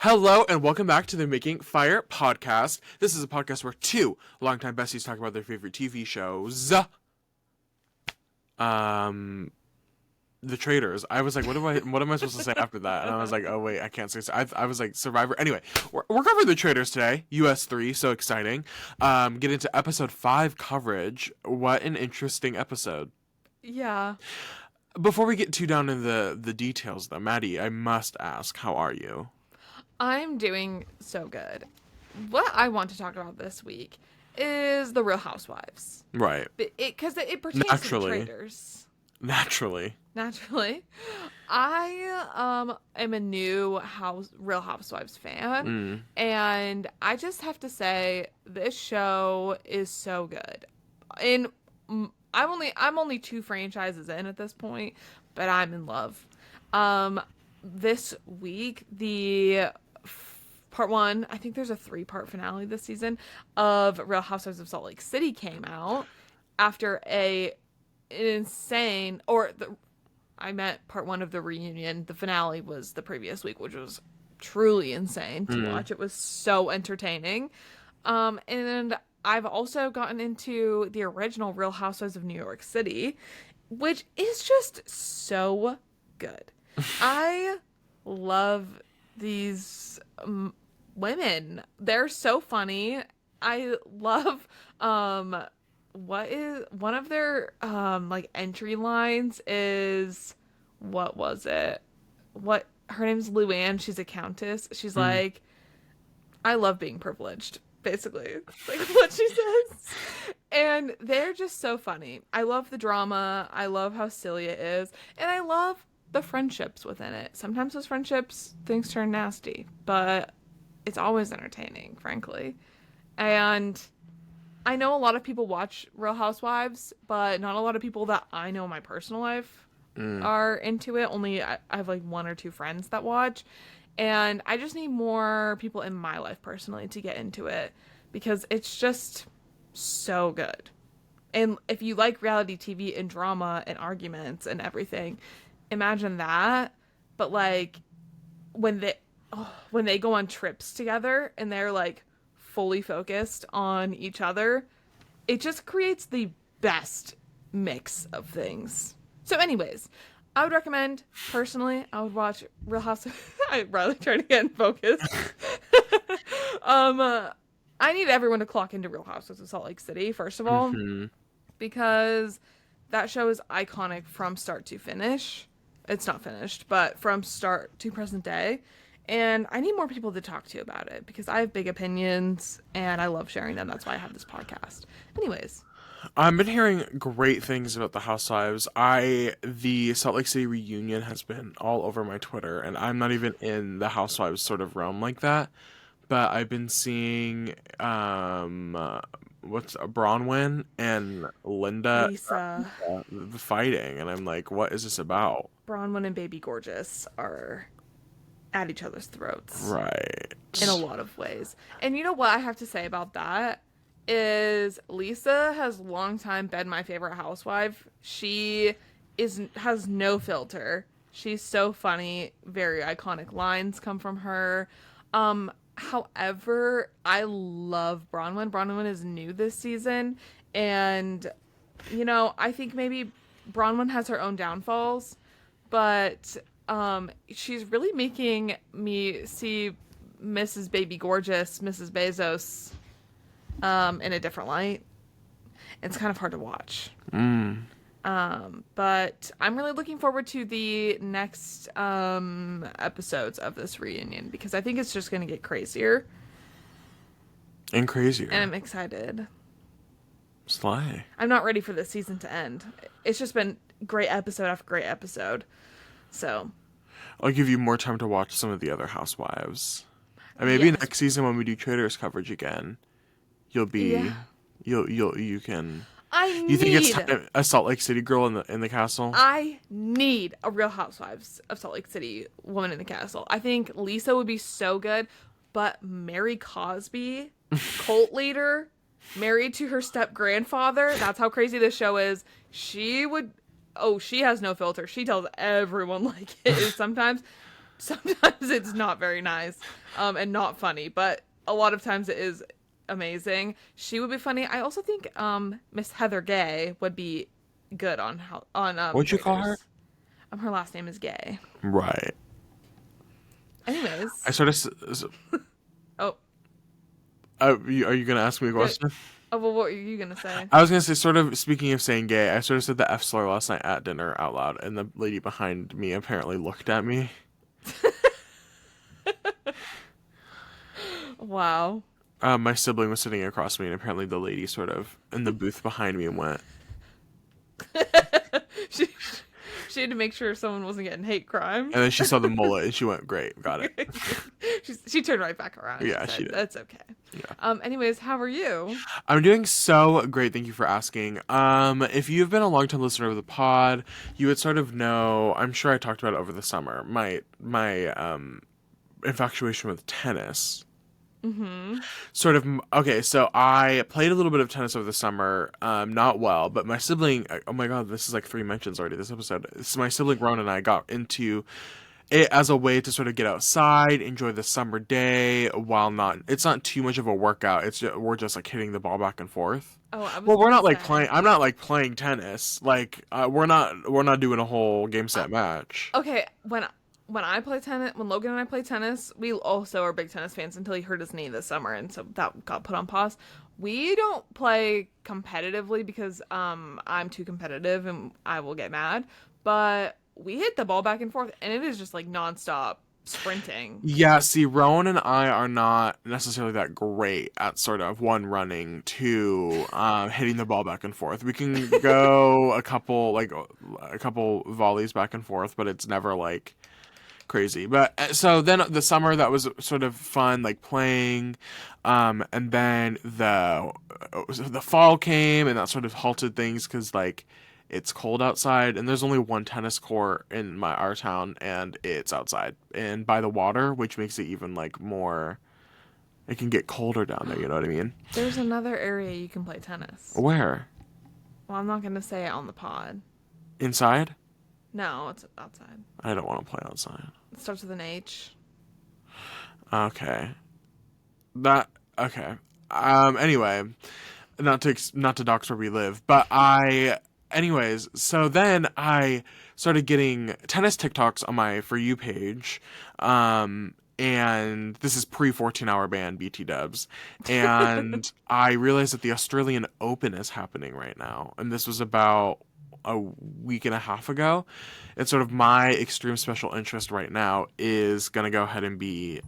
Hello and welcome back to the Making Fire podcast. This is a podcast where two longtime besties talk about their favorite TV shows. The Traitors. I was like, what am I supposed to say after that? And I was like, oh wait, I can't say. I was like, Survivor. Anyway, we're covering the Traitors today. US 3, so exciting. Get into episode 5 coverage. What an interesting episode. Yeah. Before we get too down in the details, though, Maddie, I must ask, how are you? I'm doing so good. What I want to talk about this week is the Real Housewives. Right. Because it pertains to the Traitors. Naturally. I am a new Real Housewives fan, and I just have to say this show is so good. And I'm only 2 franchises in at this point, but I'm in love. This week, the part 1, I think there's a 3-part finale this season of Real Housewives of Salt Lake City came out after an insane, I meant part 1 of the reunion. The finale was the previous week, which was truly insane to watch. It was so entertaining. And I've also gotten into the original Real Housewives of New York City, which is just so good. I love these women. They're so funny. I love what is one of their entry lines is, what was it? What, her name's Luann, she's a countess. She's like, I love being privileged, basically. Like what she says. And they're just so funny. I love the drama. I love how silly it is. And I love the friendships within it. Sometimes those friendships, things turn nasty, but it's always entertaining, frankly. And I know a lot of people watch Real Housewives, but not a lot of people that I know in my personal life are into it. Only I have like 1 or 2 friends that watch, and I just need more people in my life personally to get into it because it's just so good. And if you like reality TV and drama and arguments and everything, imagine that, but like when they go on trips together and they're like fully focused on each other, it just creates the best mix of things. So anyways, I would recommend, personally, I would watch Real Housewives. I'd rather try to get in focus. I need everyone to clock into Real Housewives of Salt Lake City, first of all, because that show is iconic from start to finish. It's not finished, but from start to present day. And I need more people to talk to about it because I have big opinions and I love sharing them. That's why I have this podcast. Anyways. I've been hearing great things about the Housewives. The Salt Lake City reunion has been all over my Twitter, and I'm not even in the Housewives sort of realm like that. But I've been seeing Bronwyn and Linda Lisa fighting, and I'm like, what is this about? Bronwyn and Baby Gorgeous are at each other's throats. Right. In a lot of ways. And you know what I have to say about that is Lisa has long time been my favorite housewife. She has no filter. She's so funny. Very iconic lines come from her. However, I love Bronwyn. Bronwyn is new this season, and I think maybe Bronwyn has her own downfalls, but she's really making me see Mrs. Baby Gorgeous, Mrs. Bezos, in a different light. It's kind of hard to watch. But I'm really looking forward to the next episodes of this reunion because I think it's just going to get crazier. And crazier. And I'm excited. Slay. I'm not ready for this season to end. It's just been great episode after great episode. So I'll give you more time to watch some of the other Housewives. And maybe next season when we do Traitors coverage again, you can. You think it's time, a Salt Lake City girl in the castle? I need a Real Housewives of Salt Lake City woman in the castle. I think Lisa would be so good, but Mary Cosby, cult leader, married to her step-grandfather, that's how crazy this show is. She has no filter. She tells everyone like it is sometimes. Sometimes it's not very nice, and not funny, but a lot of times it is amazing. She would be funny. I also think Miss Heather Gay would be good on What'd you call her? Traitors. Her last name is Gay. Right. I Anyways, sort of. oh, Are you gonna ask me a yeah. question? Oh, well, what were you gonna say? I was gonna say, sort of speaking of saying gay, I sort of said the F slur last night at dinner out loud, and the lady behind me apparently looked at me. Wow. My sibling was sitting across me, and apparently the lady sort of in the booth behind me went, she she had to make sure someone wasn't getting hate crimes. and then she saw the mullet, and she went, "Great, got it." She turned right back around. Yeah, She she said, did. "That's okay." Yeah. Anyways, how are you? I'm doing so great. Thank you for asking. If you've been a long-time listener of the pod, you would sort of know. I'm sure I talked about it over the summer. My infatuation with tennis. Mm-hmm. Sort of. Okay, so I played a little bit of tennis over the summer. Not well, but my sibling. Oh my God, this is like three mentions already. This episode. So my sibling Ron and I got into it as a way to sort of get outside, enjoy the summer day while not. It's not too much of a workout. We're just like hitting the ball back and forth. Oh, I was Well, we're gonna not like say. playing. I'm not like playing tennis. Like we're not doing a whole game Uh, set match. okay, when I play tennis, when Logan and I play tennis, we also are big tennis fans until he hurt his knee this summer, and so that got put on pause. We don't play competitively because I'm too competitive and I will get mad. But we hit the ball back and forth, and it is just like nonstop sprinting. Yeah, see, Rowan and I are not necessarily that great at sort of one running, two hitting the ball back and forth. We can go a couple volleys back and forth, but it's never like crazy. But so then the summer that was sort of fun, like playing, and then the fall came and that sort of halted things because like it's cold outside and there's only one tennis court in our town and it's outside and by the water, which makes it even like more. It can get colder down there. You know what I mean? There's another area you can play tennis. Where? Well, I'm not gonna say it on the pod. Inside? No, it's outside. I don't want to play outside. It starts with an H. Okay. That okay. Anyway, not to dox where we live, but anyways, so then I started getting tennis TikToks on my For You page. And this is pre 14-hour ban BT dubs. And I realized that the Australian Open is happening right now. And this was about a week and a half ago. And sort of my extreme special interest right now is going to go ahead and be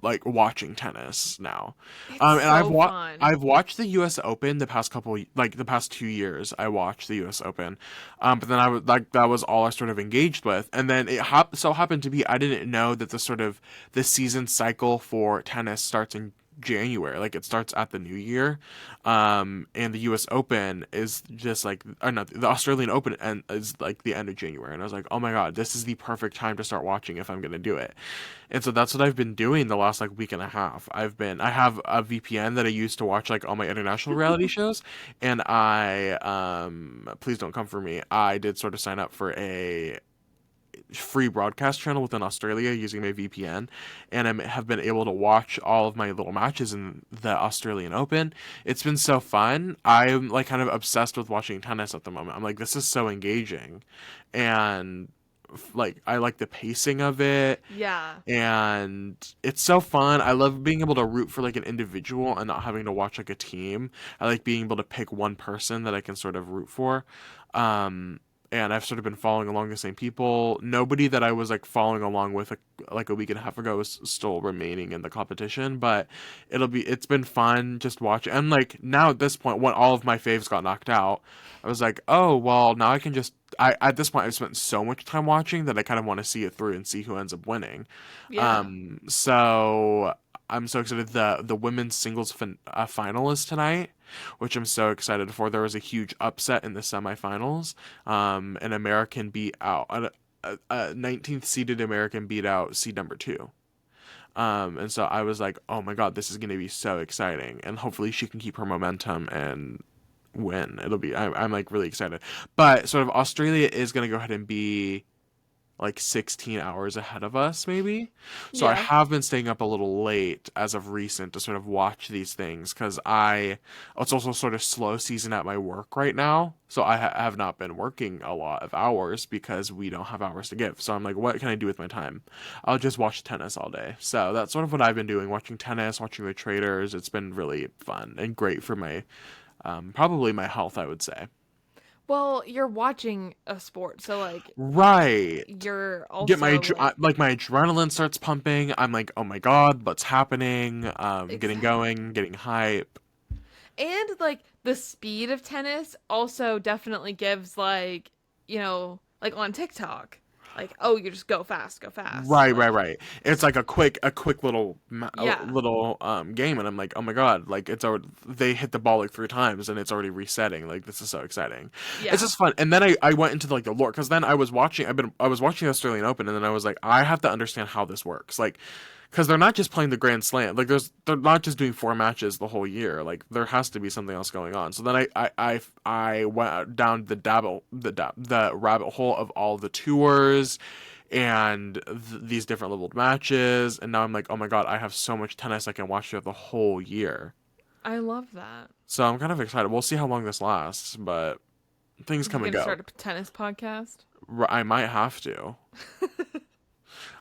like watching tennis now. It's And so fun. I've watched the US Open the past the past 2 years. I watched the US Open. But then I was like that was all I sort of engaged with. And then it so happened to be I didn't know that the season cycle for tennis starts in January. Like it starts at the new year. And the US Open is just like or not the Australian Open and is like the end of January. And I was like, "Oh my God, this is the perfect time to start watching if I'm going to do it." And so that's what I've been doing the last like week and a half. I have a VPN that I use to watch like all my international reality shows, and please don't come for me. I did sort of sign up for a free broadcast channel within Australia using my VPN, and I have been able to watch all of my little matches in the Australian Open. It's been so fun. I'm like kind of obsessed with watching tennis at the moment. I'm like, this is so engaging, and like I like the pacing of it Yeah. and it's so fun. I love being able to root for like an individual and not having to watch like a team. I like being able to pick one person that I can sort of root for. Um, and I've sort of been following along the same people. Nobody that I was like following along with like a week and a half ago is still remaining in the competition, but it's been fun just watching. And like now at this point, when all of my faves got knocked out, I was like, oh well, now I can just. At this point I've spent so much time watching that I kind of want to see it through and see who ends up winning. Yeah. So I'm so excited. The women's singles final is tonight, which I'm so excited for. There was a huge upset in the semifinals. An American beat out a 19th seeded American beat out seed number two. And so I was like, oh my God, this is going to be so exciting. And hopefully she can keep her momentum and win. I'm like really excited. But sort of Australia is going to go ahead and be like 16 hours ahead of us, maybe. So I Yeah. have been staying up a little late as of recent to sort of watch these things because it's also sort of slow season at my work right now. So I have not been working a lot of hours because we don't have hours to give. So I'm like, what can I do with my time? I'll just watch tennis all day. So that's sort of what I've been doing, watching tennis, watching the traders. It's been really fun and great for my, probably my health, I would say. Well, you're watching a sport, so like Right. you're Get my also like like my adrenaline starts pumping. I'm like, oh my God, what's happening? Getting going, exactly. getting hype. And like the speed of tennis also definitely gives like, like on TikTok, like, oh, you just go fast, go fast. Right, right, Like, right. It's like a quick little yeah. little game, and I'm like, oh my God, like it's already they hit the ball like 3 times and it's already resetting. Like this is so exciting. It's Yeah. just fun. And then I went into like the lore because then I was watching the Australian Open, and then I was like, I have to understand how this works. Like because they're not just playing the Grand Slam. Like they're not just doing 4 matches the whole year. Like there has to be something else going on. So then I went down the rabbit hole of all the tours and these different leveled matches, and now I'm like, oh my God, I have so much tennis I can watch throughout the whole year. I love that. So I'm kind of excited. We'll see how long this lasts, but things You come and gonna go. start a tennis podcast? I might have to.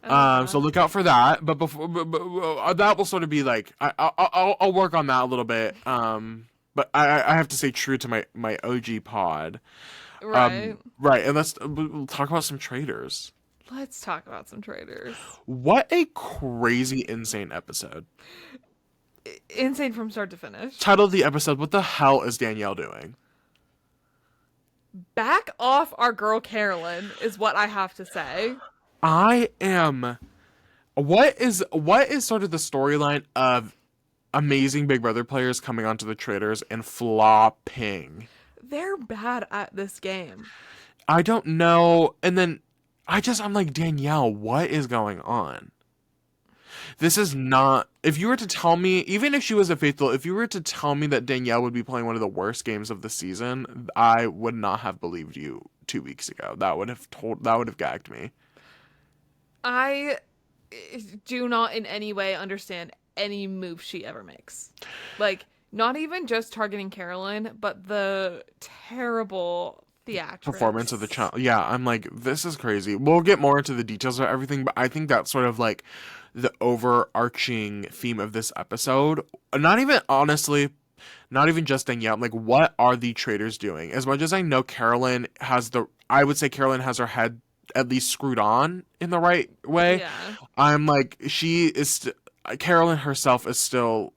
I love So that. look out for that. But before that will sort of be like I'll work on that a little bit. But I have to stay true to my OG pod. Right. Right, and we'll talk about some traders. Let's talk about some traders. What a crazy, insane episode. Insane from start to finish. Title of the episode: What the hell is Danielle doing? Back off our girl Carolyn is what I have to say. I am. What is sort of the storyline of amazing Big Brother players coming onto the traders and flopping? They're bad at this game. I don't know. And then I'm like, Danielle, what is going on? This is not. If you were to tell me, even if she was a faithful, if you were to tell me that Danielle would be playing one of the worst games of the season, I would not have believed you 2 weeks ago. That would have gagged me. I do not in any way understand any move she ever makes. Like, not even just targeting Carolyn, but the terrible Performance of the theatrics. child. Yeah, I'm like, this is crazy. We'll get more into the details of everything, but I think that's sort of like the overarching theme of this episode. Not even, honestly, not even just Danielle. Like, what are the traders doing? As much as I know I would say Carolyn has her head at least screwed on in the right way. Yeah. I'm like, Carolyn herself is still,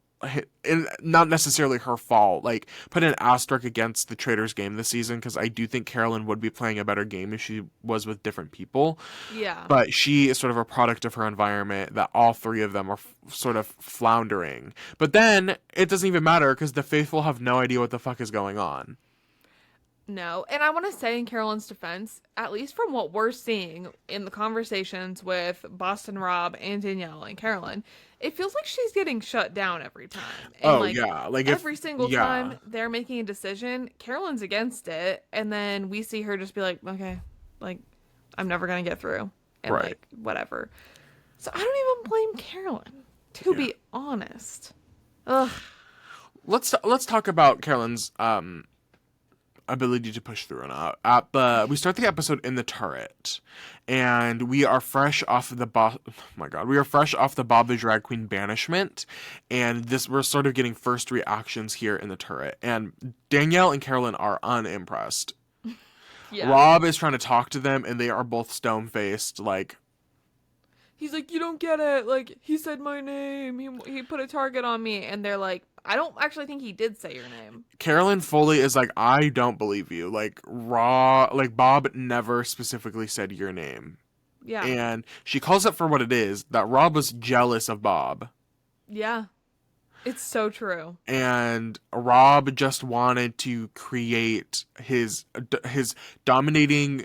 and not necessarily her fault. Like, put an asterisk against the Traders game this season because I do think Carolyn would be playing a better game if she was with different people. Yeah. But she is sort of a product of her environment that all three of them are sort of floundering. But then it doesn't even matter because the faithful have no idea what the fuck is going on. No. And I want to say in Carolyn's defense, at least from what we're seeing in the conversations with Boston Rob and Danielle and Carolyn, it feels like she's getting shut down every time. And Oh like yeah, like if every single yeah, time they're making a decision, Carolyn's against it. And then we see her just be like, okay, like I'm never going to get through. And right. like, whatever. So I don't even blame Carolyn, to Yeah. be honest. Ugh. Let's talk about Carolyn's ability to push through. And we start the episode in the turret, and we are fresh off the oh my God, we are fresh off the Bob the Drag Queen banishment, and we're sort of getting first reactions here in the turret, and Danielle and Carolyn are unimpressed. Yeah. Rob is trying to talk to them, and they are both stone faced, like. He's like, you don't get it. Like, he said my name. He put a target on me. And they're like, I don't actually think he did say your name. Carolyn Foley is like, I don't believe you. Like like Bob never specifically said your name. Yeah. And she calls it for what it is, that Rob was jealous of Bob. Yeah. It's so true. And Rob just wanted to create his dominating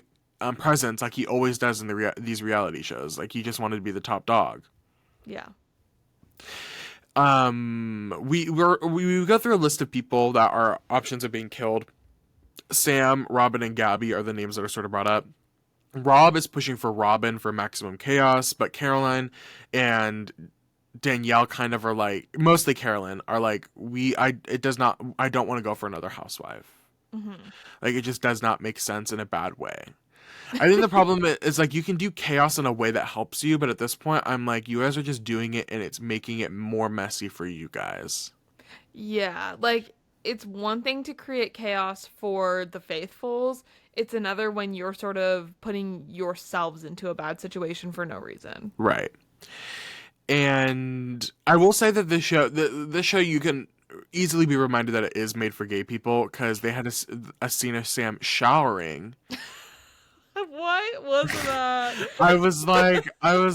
presence like he always does in these reality shows. Like he just wanted to be the top dog. Yeah. We go through a list of people that are options of being killed. Sam, Robin, and Gabby are the names that are sort of brought up. Rob is pushing for Robin for maximum chaos, but Caroline and Danielle kind of are like, mostly Carolyn are like, I don't want to go for another housewife. Hmm. Like it just does not make sense in a bad way. I think the problem is like you can do chaos in a way that helps you, but at this point I'm like, you guys are just doing it and it's making it more messy for you guys. Yeah, like it's one thing to create chaos for the faithfuls. It's another when you're sort of putting yourselves into a bad situation for no reason. Right. And I will say that this show you can easily be reminded that it is made for gay people because they had a scene of Sam showering. What was that? I was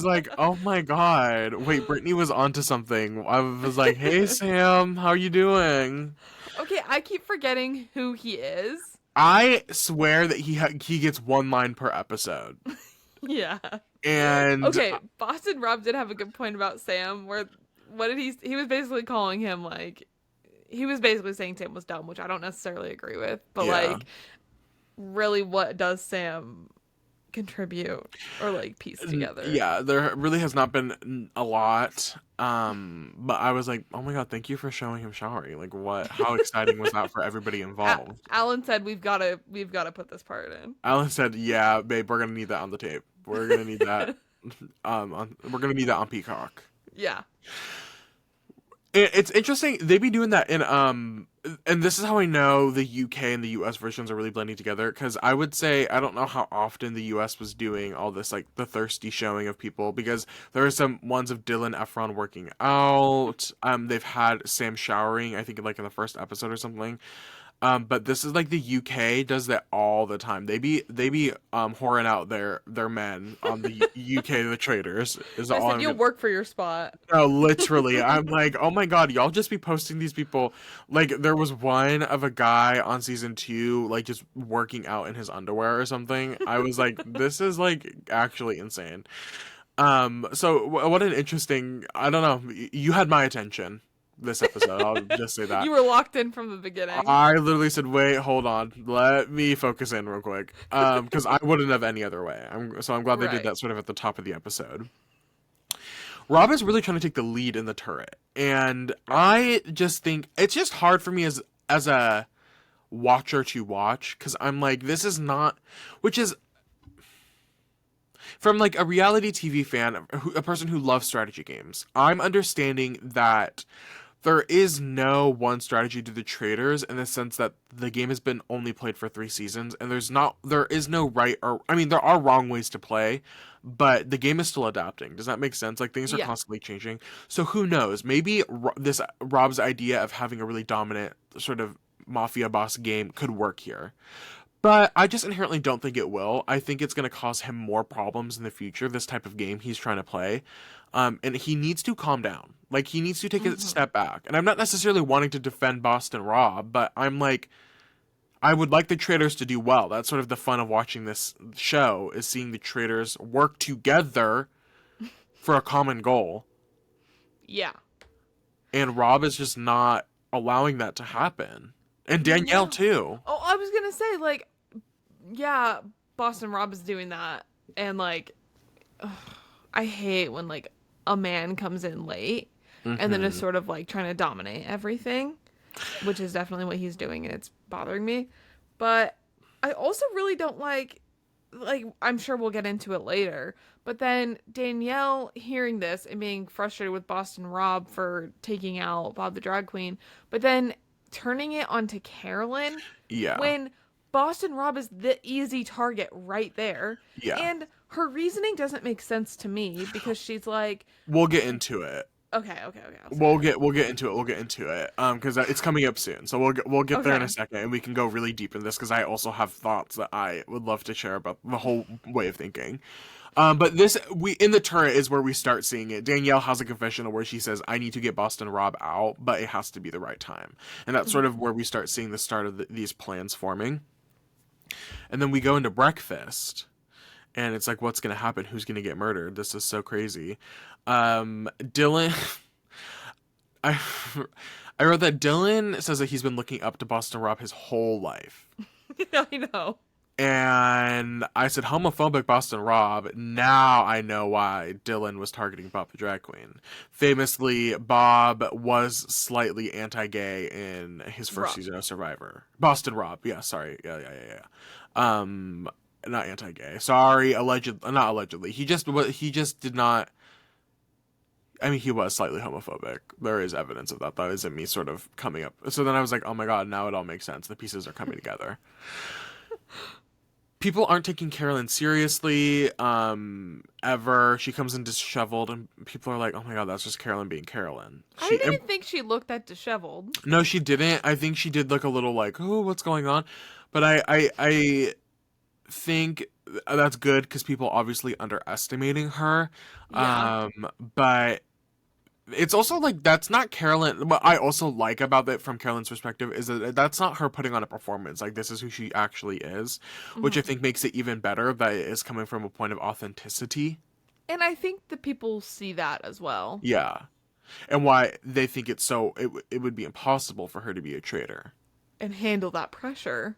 like, oh my God. Wait, Brittany was onto something. I was like, hey Sam, how you doing? Okay, I keep forgetting who he is. I swear that he gets one line per episode. Yeah. And Okay, Boston Rob did have a good point about Sam where what did he was basically calling him like he was basically saying Sam was dumb, which I don't necessarily agree with, but yeah. like really what does Sam contribute or like piece together? Yeah, there really has not been a lot. But I was like, oh my God, thank you for showing him showering. Like what how exciting was that for everybody involved? Alan said we've got to put this part in. Alan said, yeah, babe, we're gonna need that on the tape. We're gonna need that we're gonna need that on Peacock. Yeah. It's interesting. They be doing that in and this is how I know the UK and the US versions are really blending together because I would say I don't know how often the US was doing all this like the thirsty showing of people because there are some ones of Dylan Efron working out. They've had Sam showering, I think like in the first episode or something. But this is like the UK does that all the time. They be whoring out their men on the UK the Traitors is all Listen, I'm you'll gonna. work for your spot. No, literally. I'm like, oh my God, y'all just be posting these people. Like, there was one of a guy on season 2, like, just working out in his underwear or something. I was like, this is, like, actually insane. So what an interesting, I don't know, you had my attention this episode. I'll just say that. You were locked in from the beginning. I literally said, wait, hold on. Let me focus in real quick. Because I wouldn't have any other way. I'm glad they did Right. that sort of at the top of the episode. Rob is really trying to take the lead in the turret, and I just think it's just hard for me as a watcher to watch because I'm like, this is not, which is from like a reality TV fan, a person who loves strategy games. I'm understanding that there is no one strategy to the Traitors in the sense that the game has been only played for 3 seasons, and there is no right or I mean there are wrong ways to play, but the game is still adapting. Does that make sense? Like things are Yeah. constantly changing. So who knows? Maybe this Rob's idea of having a really dominant sort of mafia boss game could work here. But I just inherently don't think it will. I think it's going to cause him more problems in the future, this type of game he's trying to play. And he needs to calm down. Like, he needs to take a Hmm. step back. And I'm not necessarily wanting to defend Boston Rob, but I'm like, I would like the traders to do well. That's sort of the fun of watching this show, is seeing the traders work together for a common goal. Yeah. And Rob is just not allowing that to happen. And Danielle, No. too. Oh, I was gonna say like, yeah, Boston Rob is doing that, and like, ugh, I hate when like a man comes in late and then is Hmm. sort of like trying to dominate everything, which is definitely what he's doing, and it's bothering me. But I also really don't like I'm sure we'll get into it later, but then Danielle hearing this and being frustrated with Boston Rob for taking out Bob the drag queen, but then turning it onto Carolyn Yeah. when Boston Rob is the easy target right there. Yeah. And her reasoning doesn't make sense to me because she's like, We'll get into it. okay, I'll say We'll it. get into it. We'll get into it. Because it's coming up soon. So we'll get there in a Okay. second, and we can go really deep in this because I also have thoughts that I would love to share about the whole way of thinking. But this we in the turret is where we start seeing it. Danielle has a confessional where she says, "I need to get Boston Rob out, but it has to be the right time," and that's sort Mhm. of where we start seeing the start of these plans forming. And then we go into breakfast, and it's like, what's gonna happen? Who's gonna get murdered? This is so crazy. Dylan. I I wrote that Dylan says that he's been looking up to Boston Rob his whole life. I know. And I said homophobic Boston Rob. Now I know why Dylan was targeting Bob the drag queen. Famously, Bob was slightly anti-gay in his first Rob. season of Survivor. Boston Rob, yeah, sorry, yeah. Not anti-gay. Sorry, not allegedly. He just did not. I mean, he was slightly homophobic. There is evidence of that. That isn't me sort of coming up. So then I was like, oh my god, now it all makes sense. The pieces are coming together. People aren't taking Carolyn seriously ever. She comes in disheveled and people are like, oh my god, that's just Carolyn being Carolyn. I She didn't even think she looked that disheveled. No, she didn't. I think she did look a little like, oh, what's going on? But I think that's good because people obviously underestimating her. Yeah. But it's also like that's not Carolyn. What I also like about it from Carolyn's perspective is that that's not her putting on a performance. Like this is who she actually is, which I Mhm. think makes it even better that it is coming from a point of authenticity. And I think the people see that as well Yeah, and why they think it would be impossible for her to be a traitor. and handle that pressure.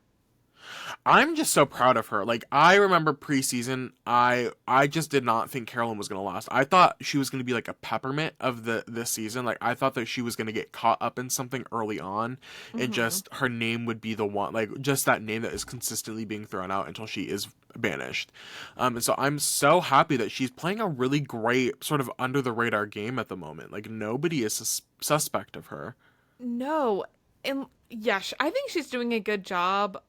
I'm just so proud of her. Like I remember preseason, I just did not think Carolyn was gonna last. I thought she was gonna be like a peppermint of this season. Like I thought that she was gonna get caught up in something early on, and Mhm. just her name would be the one, like just that name that is consistently being thrown out until she is banished. And so I'm so happy that she's playing a really great sort of under the radar game at the moment. Like nobody is suspect of her. No. And yes, I think she's doing a good job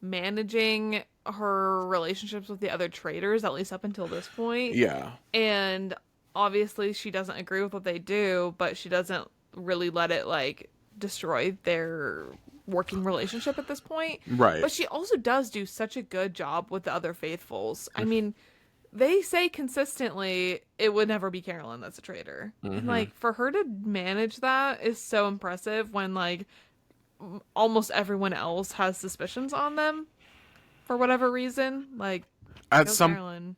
managing her relationships with the other traders, at least up until this point. Yeah. And obviously, she doesn't agree with what they do, but she doesn't really let it like destroy their working relationship at this point. Right. But she also does do such a good job with the other faithfuls. I mean, they say consistently it would never be Carolyn that's a traitor. And Mm-hmm. like for her to manage that is so impressive when like almost everyone else has suspicions on them for whatever reason. Like, At go some Carolyn.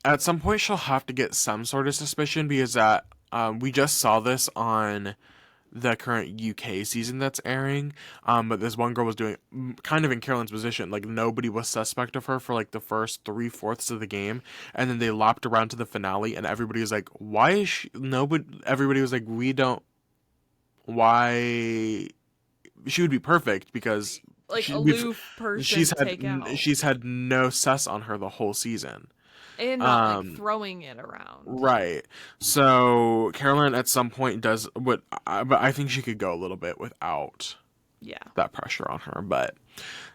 at some point she'll have to get some sort of suspicion because that we just saw this on the current UK season that's airing. But this one girl was doing kind of in Carolyn's position. Like nobody was suspect of her for like the first 3/4 of the game, and then they lopped around to the finale, and everybody was like, "Why is she?" Nobody. Everybody was like, "We don't. Why?" She would be perfect because Like she we've aloof person to take out she's had no sus on her the whole season. and not like Um, throwing it around. Right. So Carolyn at some point does but I think she could go a little bit without Yeah. that pressure on her. But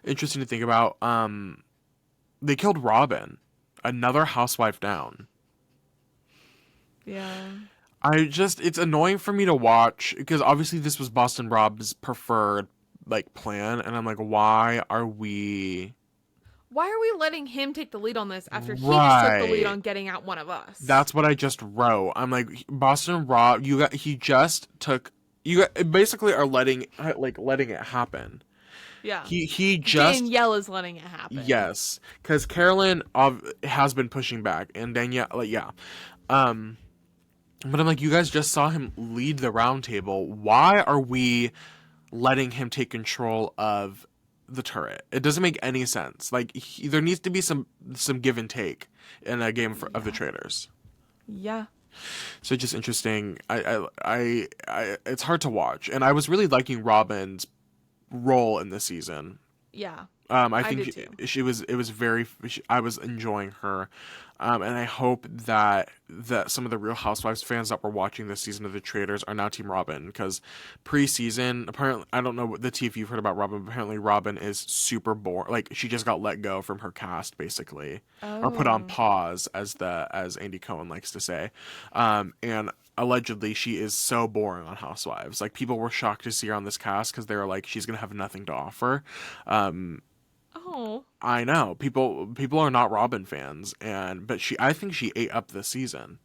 interesting to think about. They killed Robin, another housewife down. Yeah. It's annoying for me to watch because obviously this was Boston Rob's preferred like plan, and I'm like, why are we? Why are we letting him take the lead on this after he just took the lead Right. on getting out one of us? That's what I just wrote. I'm like, Boston Rob, he just took, you got, basically are letting it happen. Yeah. He just, Danielle is letting it happen. yes, because Carolyn has been pushing back, and Danielle, like, yeah. Um, but I'm like, you guys just saw him lead the round table. Why are we letting him take control of the turret? It doesn't make any sense. Like, there needs to be some give and take in a game of the Yeah. traders. Yeah. So just interesting. It's hard to watch, and I was really liking Robin's role in this season. Yeah. I I did think too. she was. It was very. I was enjoying her, and I hope that some of the Real Housewives fans that were watching this season of The Traitors are now Team Robin because preseason apparently I don't know what the tea if you've heard about Robin. But apparently Robin is super bored. Like she just got let go from her cast basically, or put on Oh. pause as Andy Cohen likes to say, and allegedly she is so boring on Housewives. Like people were shocked to see her on this cast because they were like she's gonna have nothing to offer. Oh. I know people are not Robin fans, but I think she ate up this season.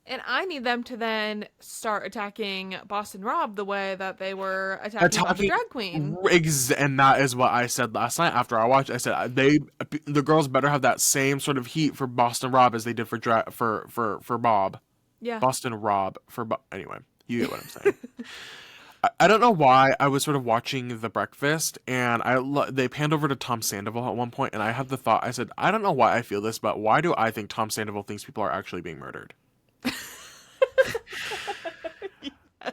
And I need them to then start attacking Boston Rob the way that they were attacking Bob the Attacking, drag queen. and that is what I said last night after I watched. I said the girls better have that same sort of heat for Boston Rob as they did for Bob. Yeah. Boston Rob for Bob. Anyway, you get what I'm saying. I don't know why I was sort of watching The Breakfast, and they panned over to Tom Sandoval at one point, and I had the thought, I said, I don't know why I feel this, but why do I think Tom Sandoval thinks people are actually being murdered?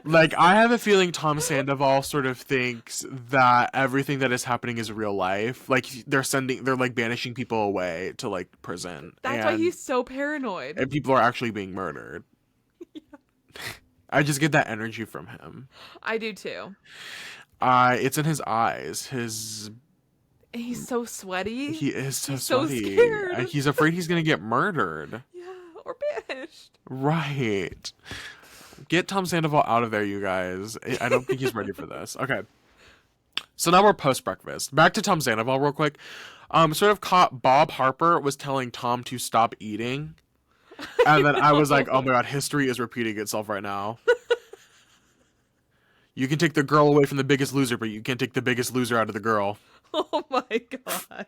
Like, I have a feeling Tom Sandoval sort of thinks that everything that is happening is real life. Like, they're like banishing people away to like prison, That's why he's so paranoid. and people are actually being murdered. I just get that energy from him. I do too. It's in his eyes. He's so sweaty. He is so He's so sweaty. scared. He's afraid he's gonna get murdered. Yeah, or banished. Right. Get Tom Sandoval out of there, you guys. I don't think he's ready for this. Okay. So now we're post breakfast. Back to Tom Sandoval real quick. Sort of caught Bob Harper was telling Tom to stop eating. And then I was like, oh my god, history is repeating itself right now. You can take the girl away from the biggest loser, but you can't take the biggest loser out of the girl. Oh my god.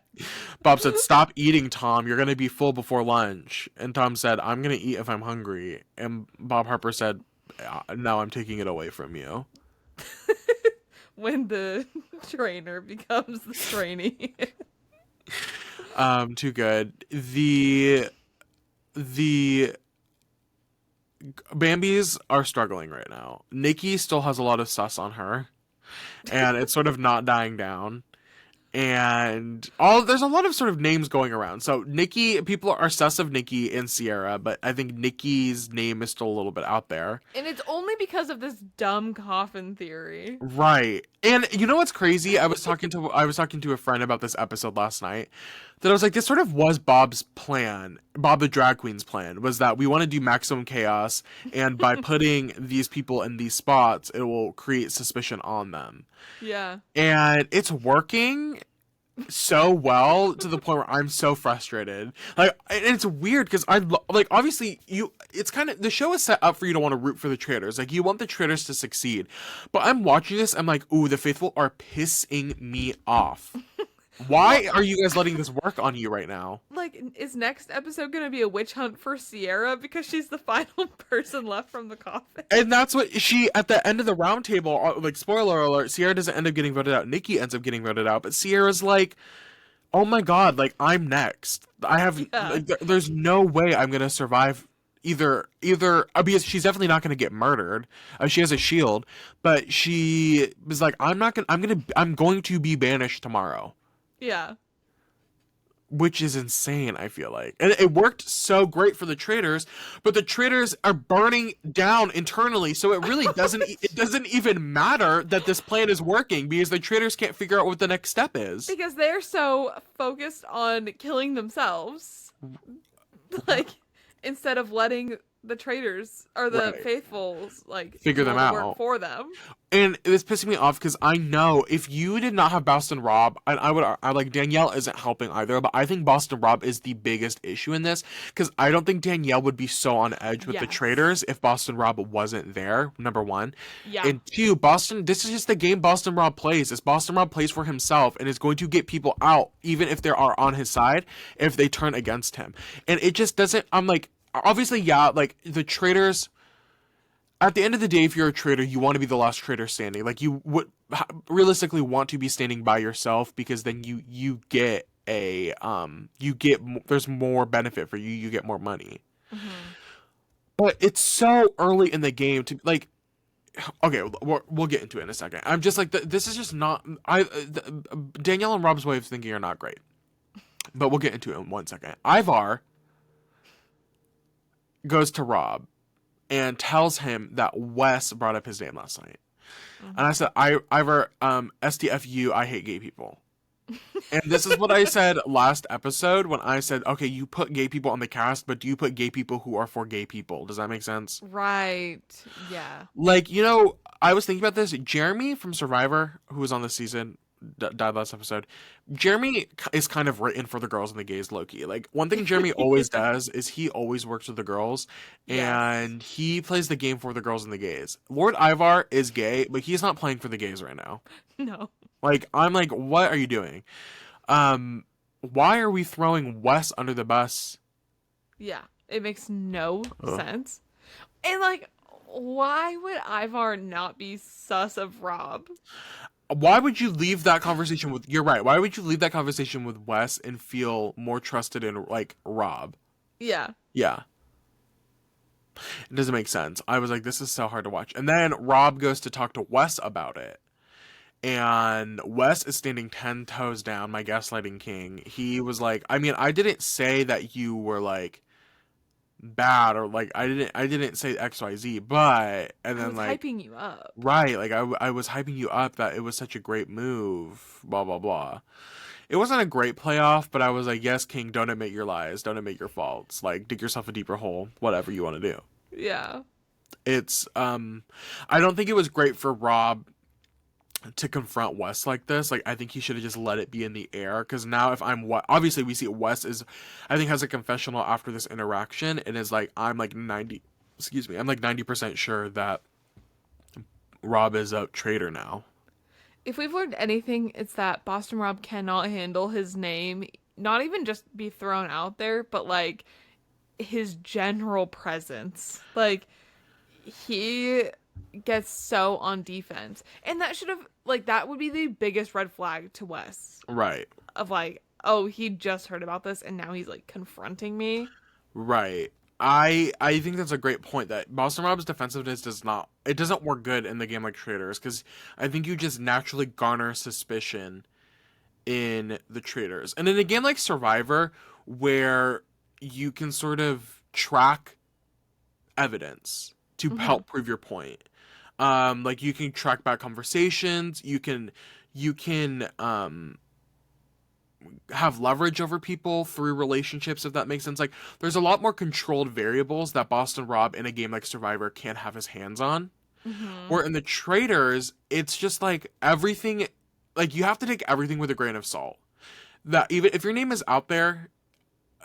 Bob said, stop eating, Tom. You're going to be full before lunch. And Tom said, I'm going to eat if I'm hungry. And Bob Harper said, now I'm taking it away from you. When the trainer becomes the trainee. Too good. The Bambis are struggling right now. Nikki still has a lot of sus on her, and it's sort of not dying down. And there's a lot of sort of names going around. So Nikki, people are sus of Nikki and Sierra, but I think Nikki's name is still a little bit out there. And it's only because of this dumb coffin theory. Right. And you know what's crazy? I was talking to a friend about this episode last night. That I was like, this sort of was Bob's plan. Bob the drag queen's plan was that we want to do maximum chaos, and by putting these people in these spots, it will create suspicion on them. Yeah. And it's working so well to the point where I'm so frustrated. Like, and it's weird because like, obviously it's kind of, the show is set up for you to want to root for the traitors. Like, you want the traitors to succeed. But I'm watching this, I'm like, ooh, the faithful are pissing me off. Why are you guys letting this work on you right now? Like, is next episode gonna be a witch hunt for Sierra because she's the final person left from the coffin? And that's what at the end of the round table, like, spoiler alert, Sierra doesn't end up getting voted out. Nikki ends up getting voted out, but Sierra's like, oh my god, like, I'm next. There's no way I'm gonna survive either because she's definitely not gonna get murdered. She has a shield, but she was like, I'm going to be banished tomorrow. Yeah. Which is insane, I feel like. And it worked so great for the traitors, but the traitors are burning down internally, so it really doesn't even matter that this plan is working because the traitors can't figure out what the next step is. Because they're so focused on killing themselves. Like, instead of letting the traitors or the faithfuls like figure them out work for them. And it was pissing me off because I know if you did not have Boston Rob, and I like, Danielle isn't helping either, but I think Boston Rob is the biggest issue in this because I don't think Danielle would be so on edge with the traitors if Boston Rob wasn't there. Number one, and two, this is just the game Boston Rob plays. Is Boston Rob plays for himself and is going to get people out even if they are on his side if they turn against him, and it just doesn't. I'm like, obviously, like, the traitors, at the end of the day, if you're a traitor, you want to be the last traitor standing. Like, you would realistically want to be standing by yourself because then you get there's more benefit for you. You get more money. Mm-hmm. But it's so early in the game to, like, okay, we'll get into it in a second. I'm just like, this is just not, Danielle and Rob's way of thinking are not great. But we'll get into it in 1 second. Ivar goes to Rob and tells him that Wes brought up his name last night. Mm-hmm. And I said, Ivar, STFU, I hate gay people. And this is what I said last episode when I said, okay, you put gay people on the cast, but do you put gay people who are for gay people? Does that make sense? Right. Yeah. Like, I was thinking about this. Jeremy from Survivor, who was on this season, died last episode. Jeremy is kind of written for the girls and the gays, low-key. Like, one thing Jeremy always does is he always works with the girls, and he plays the game for the girls and the gays. Lord Ivar is gay, but he's not playing for the gays right now. No. Like, I'm like, what are you doing? Why are we throwing Wes under the bus? Yeah, it makes no sense. And, like, Why would Ivar not be sus of Rob? Why would you leave that conversation with? You're right. Why would you leave that conversation with Wes and feel more trusted in like Rob? Yeah. Yeah, it doesn't make sense. I was like, this is so hard to watch. And then Rob goes to talk to Wes about it. And Wes is standing 10 toes down, my gaslighting king. He was like, I mean, I didn't say that you were like bad or like I didn't say XYZ, but and I then was like hyping you up. right, like I was hyping you up that it was such a great move, blah blah blah. It wasn't a great playoff, but I was like, yes, King, don't admit your lies, don't admit your faults. Like dig yourself a deeper hole, whatever you want to do. Yeah. It's I don't think it was great for Rob to confront Wes like this. Like I think he should have just let it be in the air. Because now, if I'm what, obviously we see Wes is, I think has a confessional after this interaction and is like, I'm like 90, excuse me, I'm like 90% sure that Rob is a traitor now. If we've learned anything, it's that Boston Rob cannot handle his name, not even just be thrown out there, but like his general presence. Like he gets so on defense. And that should have like that would be the biggest red flag to Wes Right. of like, oh, he just heard about this and now he's like confronting me. Right. I think that's a great point that Boston Rob's defensiveness doesn't work good in the game like Traders because I think you just naturally garner suspicion in the Traders. And in a game like Survivor where you can sort of track evidence to Hmm. help prove your point. Like you can track back conversations, you can have leverage over people through relationships, if that makes sense. Like there's a lot more controlled variables that Boston Rob in a game like Survivor can't have his hands on. Hmm. Where in the Traders, it's just like everything, like you have to take everything with a grain of salt. That even if your name is out there,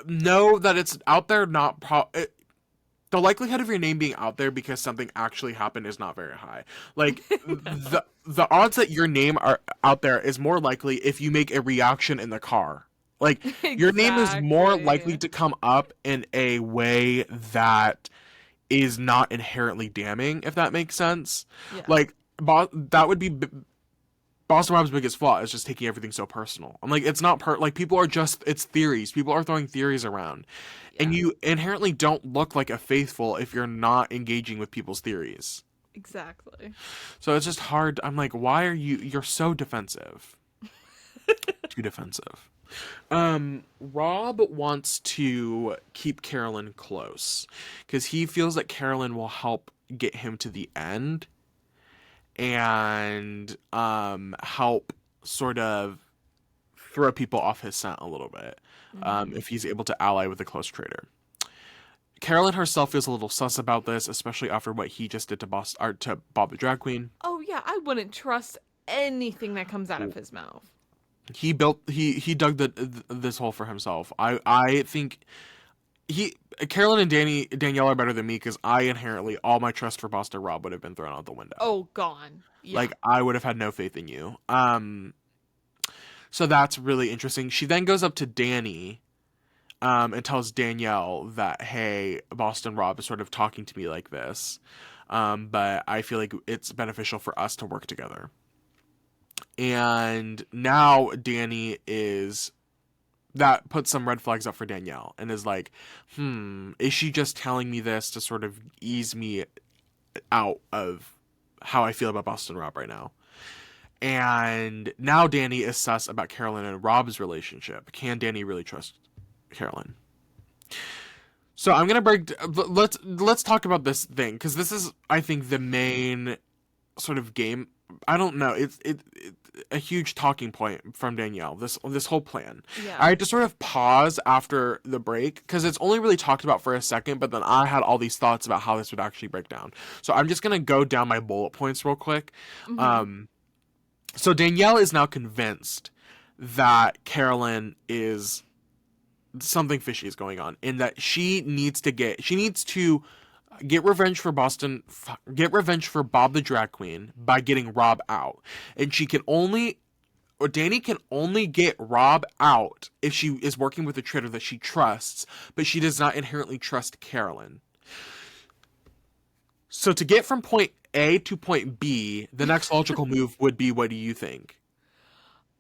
know that it's out there the likelihood of your name being out there because something actually happened is not very high. Like the odds that your name are out there is more likely if you make a reaction in the car. Like your name is more likely Exactly. to come up in a way that is not inherently damning, if that makes sense. Yeah. Like that would be Boston Rob's biggest flaw is just taking everything so personal. I'm like, it's not like people are just it's theories. People are throwing theories around, and Yeah. you inherently don't look like a faithful if you're not engaging with people's theories. Exactly. So it's just hard. I'm like, why are you're so defensive? Too defensive. Rob wants to keep Carolyn close because he feels that Carolyn will help get him to the end and help sort of throw people off his scent a little bit Hmm. if he's able to ally with a close traitor. Carolyn herself feels a little sus about this, especially after what he just did to to Bob the drag queen. Oh yeah, I wouldn't trust anything that comes out of his mouth. He dug this hole for himself. I think he Carolyn and Danielle are better than me because I inherently all my trust for Boston Rob would have been thrown out the window. Oh, gone. Like Yeah. I would have had no faith in you. So that's really interesting. She then goes up to Danny and tells Danielle that, hey, Boston Rob is sort of talking to me like this. But I feel like it's beneficial for us to work together. And now Danny is that puts some red flags up for Danielle and is like, is she just telling me this to sort of ease me out of how I feel about Boston Rob right now? And now Danny is sus about Carolyn and Rob's relationship. Can Danny really trust Carolyn? So I'm gonna let's talk about this thing because this is I think the main sort of game. I don't know. It's a huge talking point from Danielle. This whole plan. Yeah. I had to sort of pause after the break because it's only really talked about for a second, but then I had all these thoughts about how this would actually break down. So I'm just gonna go down my bullet points real quick. Hmm. So Danielle is now convinced that Carolyn is something fishy is going on, and that she needs to get revenge for get revenge for Bob the drag queen by getting Rob out, and Danny can only get Rob out if she is working with a traitor that she trusts, but she does not inherently trust Carolyn. So to get from point A to point B, the next logical move would be, what do you think?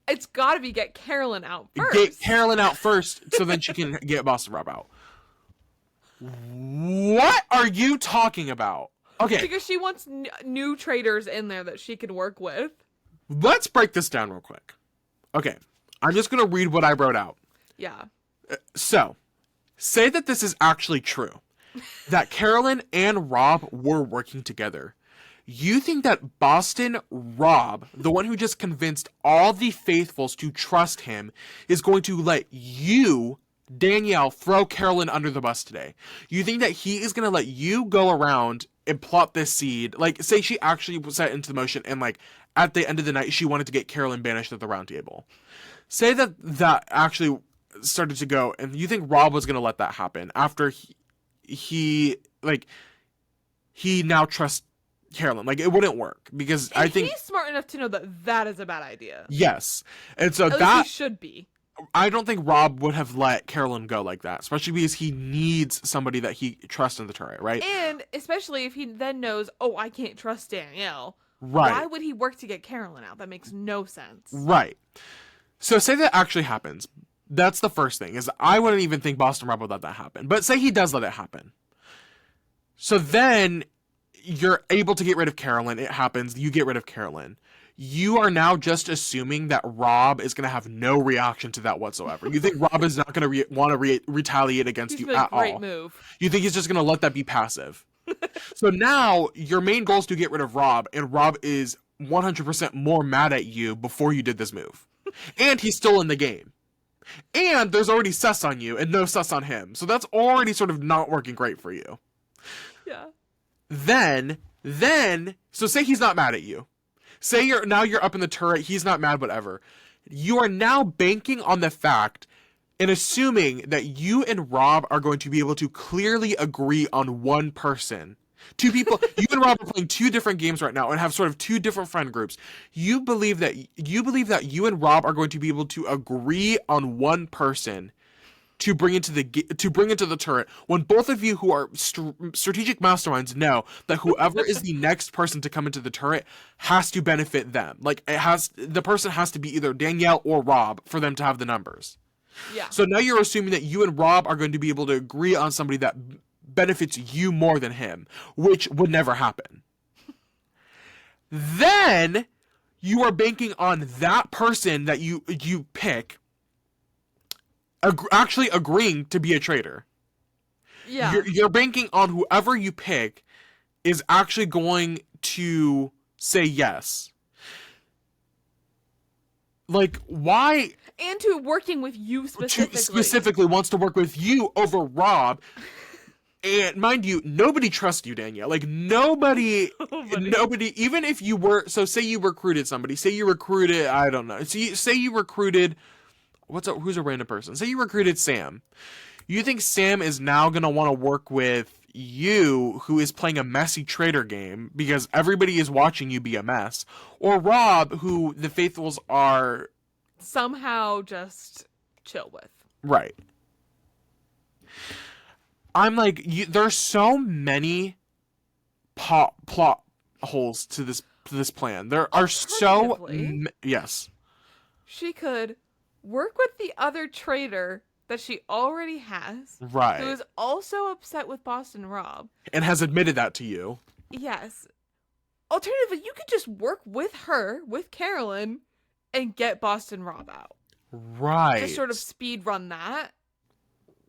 It's got to be get Carolyn out Get first. Carolyn out first so then she can get Boston Rob out. What are you talking about? Okay, Because she wants new traitors in there that she can work with. let's break this down real quick. Okay, I'm just going to read what I wrote out. Yeah. So, say that this is actually true. That Carolyn and Rob were working together. You think that Boston Rob, the one who just convinced all the faithfuls to trust him, is going to let you, Danielle, throw Carolyn under the bus today? You think that he is going to let you go around and plot this seed? Like, say she actually set into motion and, like, at the end of the night, she wanted to get Carolyn banished at the round table. Say that that actually started to go, and you think Rob was going to let that happen after he now trusts Carolyn. Like, it wouldn't work because And I think he's smart enough to know that that is a bad idea. yes, and so At least that he should be. I don't think Rob would have let Carolyn go like that, especially because he needs somebody that he trusts in the turret, right? And especially if he then knows, oh, I can't trust Danielle. Right. Why would he work to get Carolyn out? That makes no sense. Right. So say that actually happens. That's the first thing, is I wouldn't even think Boston Rob would let that happen. But say he does let it happen. So then you're able to get rid of Carolyn. It happens. You get rid of Carolyn. You are now just assuming that Rob is going to have no reaction to that whatsoever. You think Rob is not going to want to retaliate against He's you been at a great all. move. You think he's just going to let that be passive. So now your main goal is to get rid of Rob, and Rob is 100% more mad at you before you did this move. And he's still in the game. And there's already sus on you and no sus on him. So that's already sort of not working great for you. Yeah. Then, so say he's not mad at you. Say you're up in the turret, he's not mad, whatever. You are now banking on the fact and assuming that you and Rob are going to be able to clearly agree on one person. Two people, you and Rob are playing two different games right now and have sort of two different friend groups. You believe that you and Rob are going to be able to agree on one person to bring into the turret, when both of you who are strategic masterminds know that whoever is the next person to come into the turret has to benefit them. Like, the person has to be either Danielle or Rob for them to have the numbers. Yeah. So now you're assuming that you and Rob are going to be able to agree on somebody that benefits you more than him, which would never happen. Then you are banking on that person that you pick actually agreeing to be a traitor. Yeah. You're banking on whoever you pick is actually going to say yes. Like, why? And to working with you specifically. Specifically wants to work with you over Rob. And mind you, nobody trusts you, Danielle. Like, nobody, even if you were, so say you recruited somebody, I don't know. Say you recruited, who's a random person? Say you recruited Sam. You think Sam is now going to want to work with you, who is playing a messy traitor game because everybody is watching you be a mess, or Rob, who the faithfuls are somehow just chill with. Right. I'm like, there's so many plot holes to this plan. There are so yes. She could work with the other traitor that she already has, right? Who is also upset with Boston Rob and has admitted that to you. Yes. Alternatively, you could just work with her, with Carolyn, and get Boston Rob out. Right. Just sort of speed run that.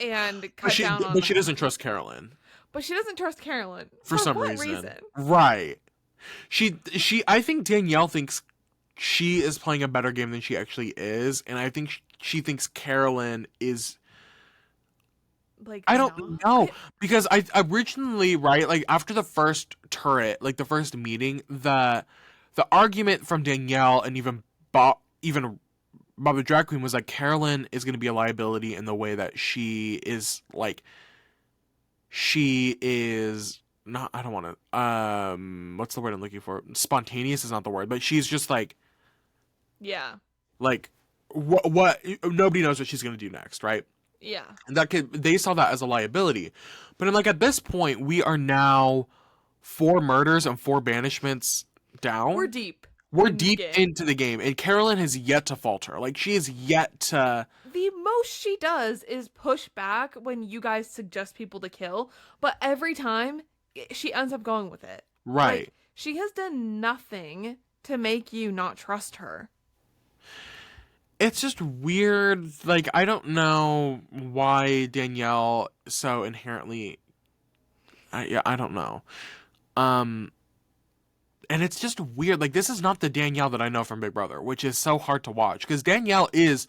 And cut down on But she doesn't trust Carolyn. But she doesn't trust Carolyn. For some what reason. Right. I think Danielle thinks she is playing a better game than she actually is. And I think she thinks Carolyn is... Like, I don't know. Because I originally, right, like after the first turret, like the first meeting, the argument from Danielle and even Bob the drag queen was like, Carolyn is going to be a liability in the way that she is not, I don't want to, what's the word I'm looking for? Spontaneous is not the word, but she's just like, yeah, like what nobody knows what she's going to do next, right? Yeah. And they saw that as a liability. But I'm like, at this point, we are now 4 murders and 4 banishments We're down. deep We're in the deep game. into the game, and Carolyn has yet to falter. Like, she is yet to. The most she does is push back when you guys suggest people to kill, but every time she ends up going with it. Right. Like, she has done nothing to make you not trust her. It's just weird. Like, I don't know why Danielle so inherently. I don't know. Um, and it's just weird. Like, this is not the Danielle that I know from Big Brother, which is so hard to watch because Danielle is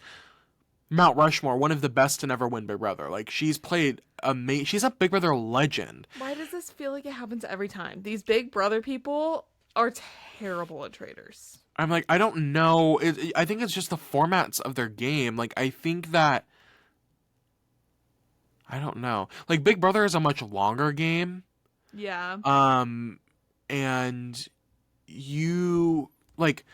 Mount Rushmore, one of the best to never win Big Brother. Like, she's played amazing. She's a Big Brother legend. Why does this feel like it happens every time? These Big Brother people are terrible at traitors. I'm like, I don't know. I think it's just the formats of their game. Like, I think that. I don't know. Like, Big Brother is a much longer game. Yeah. And you, like.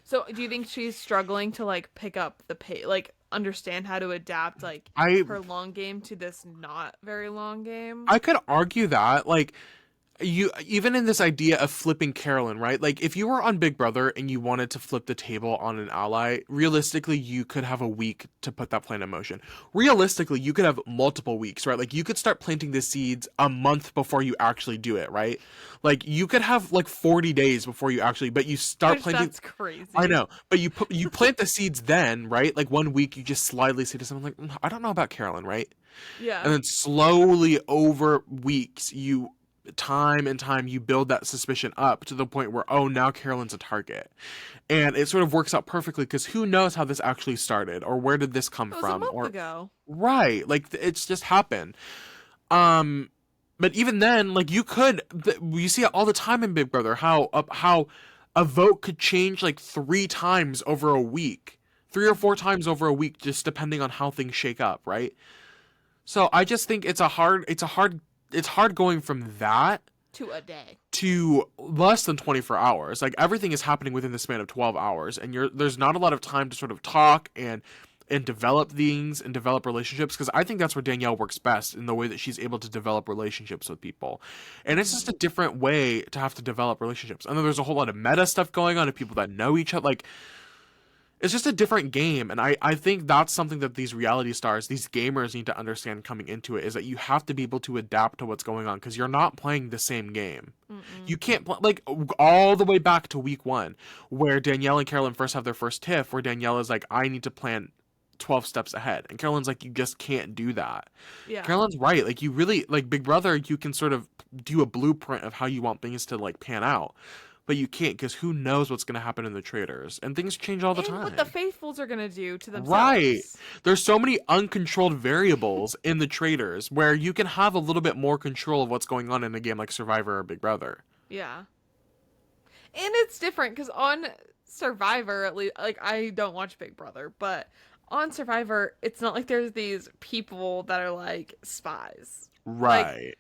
So, do you think she's struggling to like pick up the pace, like understand how to adapt like her long game to this not very long game? I could argue that, like, you even in this idea of flipping Carolyn, right? Like, if you were on Big Brother and you wanted to flip the table on an ally, realistically you could have a week to put that plan in motion. Realistically, you could have multiple weeks, right? Like, you could start planting the seeds a month before you actually do it, right? Like, you could have like 40 days before you actually, but you start planting. That's crazy. I know, but you plant the seeds then, right? Like, 1 week you just slightly say to someone like, I don't know about Carolyn, right? Yeah. And then slowly over weeks you time and time you build that suspicion up to the point where, oh, now Carolyn's a target. And it sort of works out perfectly because who knows how this actually started or where did this come It was from? a month ago. Right, like it's just happened. But even then, like, you see it all the time in Big Brother how a vote could change like 3 times over a week, 3 or 4 times over a week, just depending on how things shake up, right? So I just think it's hard going from that To a day. to less than 24 hours. Like, everything is happening within the span of 12 hours, and there's not a lot of time to sort of talk and develop things and develop relationships, because I think that's where Danielle works best, in the way that she's able to develop relationships with people. And it's just a different way to have to develop relationships. And then there's a whole lot of meta stuff going on, of people that know each other. Like, it's just a different game, and I think that's something that these reality stars, these gamers, need to understand coming into it, is that you have to be able to adapt to what's going on, because you're not playing the same game. You can't play, like, all the way back to week 1, where Danielle and Carolyn first have their first tiff, where Danielle is like, I need to plan 12 steps ahead, and Carolyn's like, you just can't do that. Yeah. Carolyn's right. Like, you really, like, Big Brother, you can sort of do a blueprint of how you want things to, like, pan out. But you can't, because who knows what's going to happen in the Traitors, and things change all the time. What the faithfuls are going to do to themselves. Right. There's so many uncontrolled variables in the Traitors where you can have a little bit more control of what's going on in a game like Survivor or Big Brother. Yeah. And it's different because on Survivor, at least, like, I don't watch Big Brother, but on Survivor, it's not like there's these people that are like spies. Right.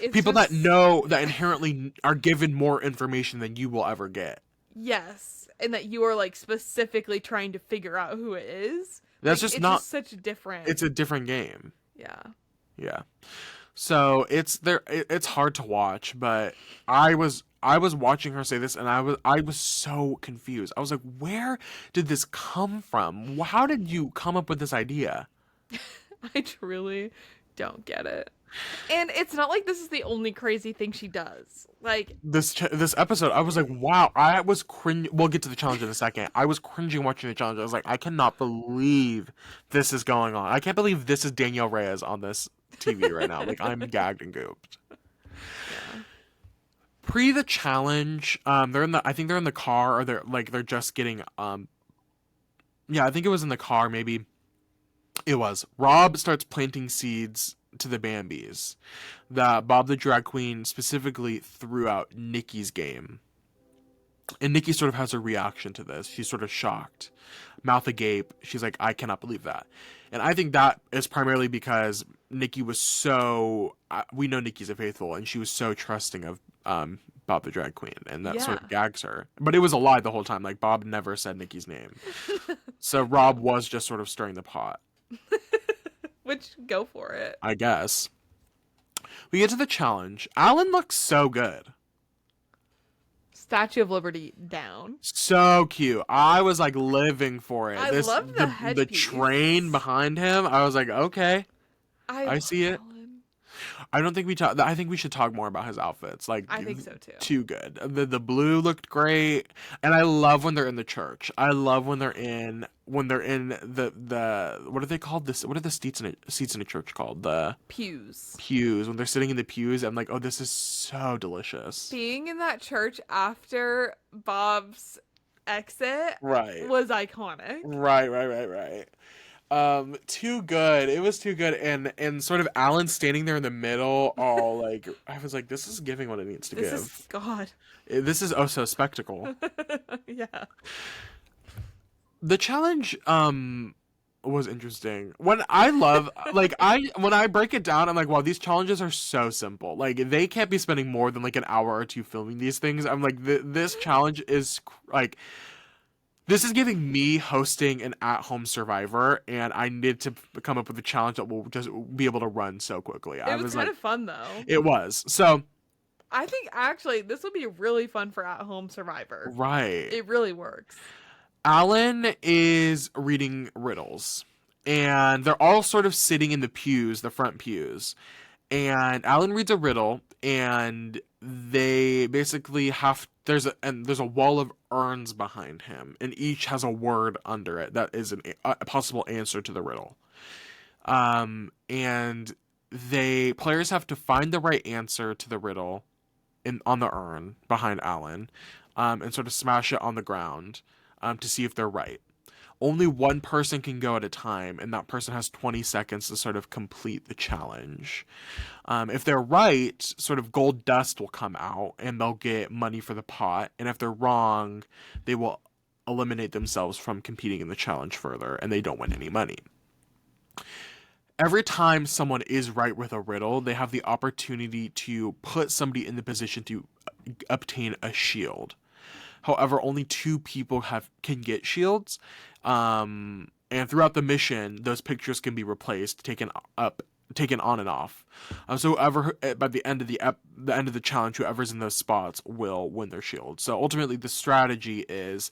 Like, people that know, that inherently are given more information than you will ever get. Yes, and that you are like specifically trying to figure out who it is. That's like, just not. Just such a different. It's a different game. Yeah. Yeah. So it's there. It's hard to watch, but I was watching her say this, and I was so confused. I was like, where did this come from? How did you come up with this idea? I truly don't get it. And it's not like this is the only crazy thing she does. Like, this episode, I was like, wow. I was cringe. We'll get to the challenge in a second. I was cringing watching the challenge. I was like, I cannot believe this is going on. I can't believe this is Danielle Reyes on this TV right now. Like, I'm gagged and gooped. yeah. Pre the challenge, I think they're in the car, or they're just getting yeah, I think it was in the car, maybe. It was. Rob starts planting seeds to the Bambis that Bob the Drag Queen specifically threw out Nikki's game. And Nikki sort of has a reaction to this. She's sort of shocked. Mouth agape. She's like, I cannot believe that. And I think that is primarily because Nikki was so... we know Nikki's a faithful, and she was so trusting of Bob the Drag Queen, and that sort of gags her. But it was a lie the whole time. Like, Bob never said Nikki's name. So Rob was just sort of stirring the pot. Which, go for it. I guess. We get to the challenge. Alan looks so good. Statue of Liberty down. So cute. I was like living for it. I This love the the train headpiece. behind him. I was like, okay, I I love see it. Alan. I don't think we talk. I think we should talk more about his outfits. Like, I think so too. too good. The blue looked great, and I love when they're in the church. I love when they're in the what are they called? This what are the seats in a church called? The Pews. pews. When they're sitting in the pews, I'm like, oh, this is so delicious. Being in that church after Bob's exit Right. was iconic. Right. Too good. It was too good, and sort of Alan standing there in the middle, all like I was like, this is giving what it needs to This give. is God. This is oh so spectacle. Yeah. The challenge was interesting. When I love like when I break it down, I'm like, wow, these challenges are so simple. Like they can't be spending more than like an hour or two filming these things. I'm like, this challenge is like this is giving me hosting an at-home Survivor, and I need to come up with a challenge that will just be able to run so quickly. I It was kind like, of fun though. it was. So, I think actually this would be really fun for at home Survivor. right. It really works. Alan is reading riddles, and they're all sort of sitting in the pews, the front pews. And Alan reads a riddle, and they basically have there's a wall of urns behind him, and each has a word under it that is a possible answer to the riddle. And they players have to find the right answer to the riddle on the urn behind Alan, and sort of smash it on the ground, to see if they're right. Only one person can go at a time, and that person has 20 seconds to sort of complete the challenge. If they're right, sort of gold dust will come out, and they'll get money for the pot. And if they're wrong, they will eliminate themselves from competing in the challenge further, and they don't win any money. Every time someone is right with a riddle, they have the opportunity to put somebody in the position to obtain a shield. However, only two people can get shields, and throughout the mission, those pictures can be replaced, taken on and off. So whoever by the end of the end of the challenge, whoever's in those spots will win their shield. So ultimately, the strategy is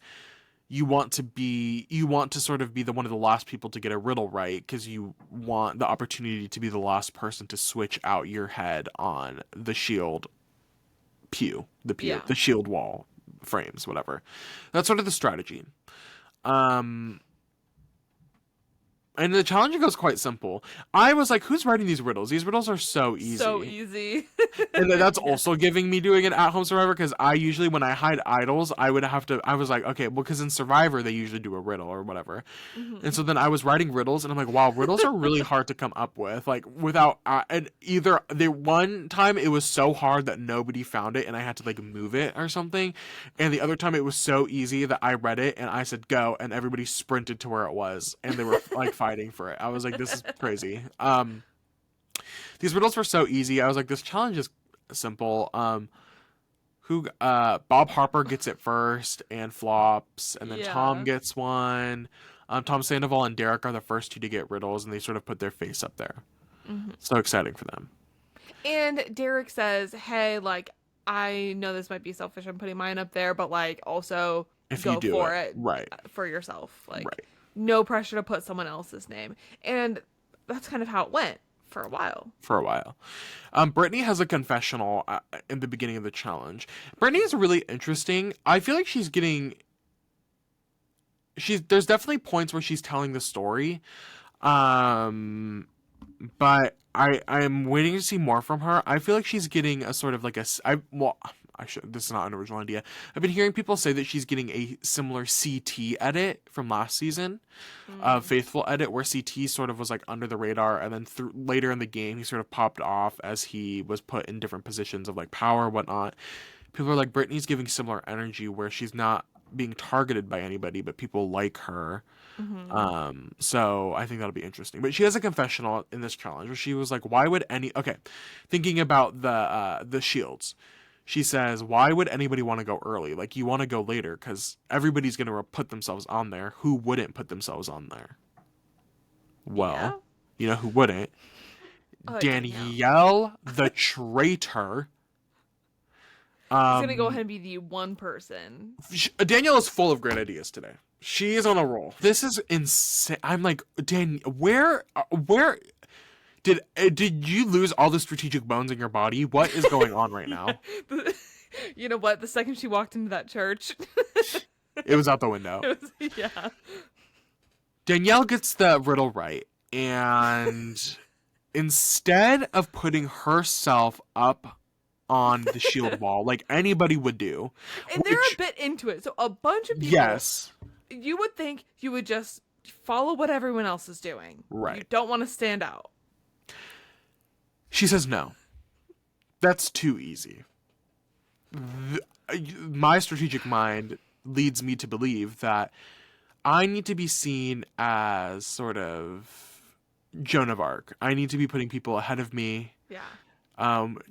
you want to sort of be one of the last people to get a riddle right, because you want the opportunity to be the last person to switch out your head on the shield Yeah. the shield wall frames, whatever. That's sort of the strategy. And the challenge goes quite simple. I was like, who's writing these riddles? These riddles are so easy. So easy. And that's also giving me doing an at-home Survivor, because I usually, when I hide idols, I was like, okay, well, because in Survivor, they usually do a riddle or whatever. Mhm. And so then I was writing riddles, and I'm like, wow, riddles are really hard to come up with. Like, without, and either, one time it was so hard that nobody found it, and I had to, like, move it or something. And the other time it was so easy that I read it, and I said, go, and everybody sprinted to where it was, and they were, like, fighting for it. I was like, this is crazy. These riddles were so easy. I was like, this challenge is simple. Bob Harper gets it first and flops, and then Yeah. Tom gets one. Tom Sandoval and Derek are the first two to get riddles, and they sort of put their face up there. Mhm. So exciting for them. And Derek says, hey, like, I know this might be selfish, I'm putting mine up there, but, like, also If go you do for it, it right. for yourself. Like, Right. no pressure to put someone else's name. And that's kind of how it went for a while. Brittany has a confessional in the beginning of the challenge. Brittany is really interesting. I feel like there's definitely points where she's telling the story, but I am waiting to see more from her. I feel like she's getting a sort of like this is not an original idea. I've been hearing people say that she's getting a similar CT edit from last season, Faithful edit, where CT sort of was like under the radar, and then later in the game he sort of popped off as he was put in different positions of like power and whatnot. People are like, Brittany's giving similar energy where she's not being targeted by anybody, but people like her. So I think that'll be interesting. But she has a confessional in this challenge where she was like, why would thinking about the shields. She says, why would anybody want to go early? Like, you want to go later because everybody's going to put themselves on there. Who wouldn't put themselves on there? Well, Yeah. you know who wouldn't? Danielle. Danielle, the traitor. He's gonna go ahead and be the one person. Danielle is full of great ideas today. She is on a roll. This is insane. I'm like, where did you lose all the strategic bones in your body? What is going on right now? You know what? The second she walked into that church, It was out the window. Yeah. Danielle gets the riddle right, and instead of putting herself up on the shield wall like anybody would do, And they're a bit into it. So a bunch of people. yes, You would think you would just follow what everyone else is doing. right. You don't want to stand out. She says no. That's too easy. My strategic mind leads me to believe that I need to be seen as sort of Joan of Arc. I need to be putting people ahead of me. Yeah.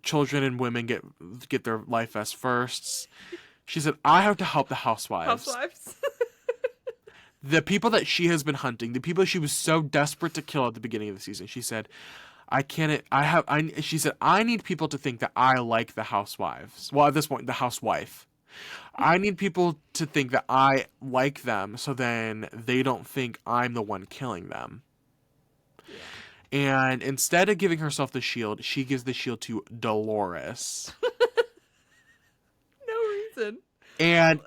Children and women get their life as firsts. She said, I have to help the housewives. Housewives. The people that she has been hunting, the people she was so desperate to kill at the beginning of the season. She said, she said, I need people to think that I like the housewives. Well, at this point, the housewife. I need people to think that I like them so then they don't think I'm the one killing them. And instead of giving herself the shield, she gives the shield to Dolores. No reason. And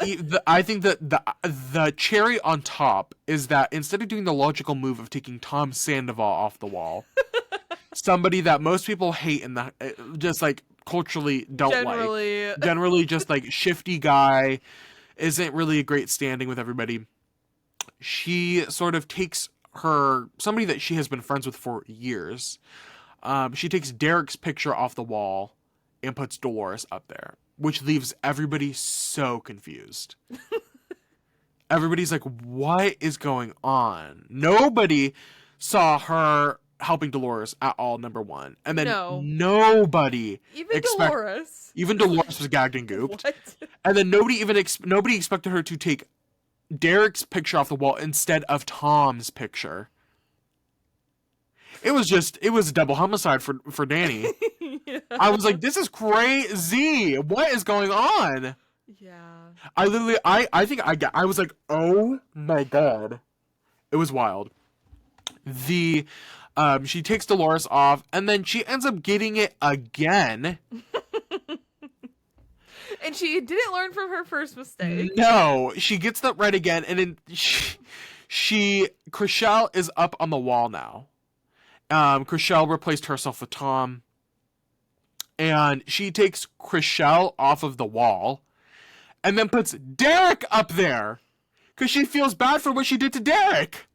I think that the cherry on top is that instead of doing the logical move of taking Tom Sandoval off the wall, somebody that most people hate and just like culturally don't like, generally just like shifty guy, isn't really a great standing with everybody. She sort of takes somebody that she has been friends with for years. She takes Derek's picture off the wall and puts Dolores up there, which leaves everybody so confused. Everybody's like, what is going on? Nobody saw her helping Dolores at all, number one. And then nobody even Dolores was gagged and gooped. What? And then nobody expected her to take Derek's picture off the wall instead of Tom's picture. It was a double homicide for Danny. Yeah. I was like, this is crazy. What is going on? Yeah. I was like, oh my god. It was wild. She takes Dolores off and then she ends up getting it again. And she didn't learn from her first mistake. No, she gets that right again, and then Chriselle is up on the wall now. Chriselle replaced herself with Tom, and she takes Chriselle off of the wall, and then puts Derek up there, because she feels bad for what she did to Derek.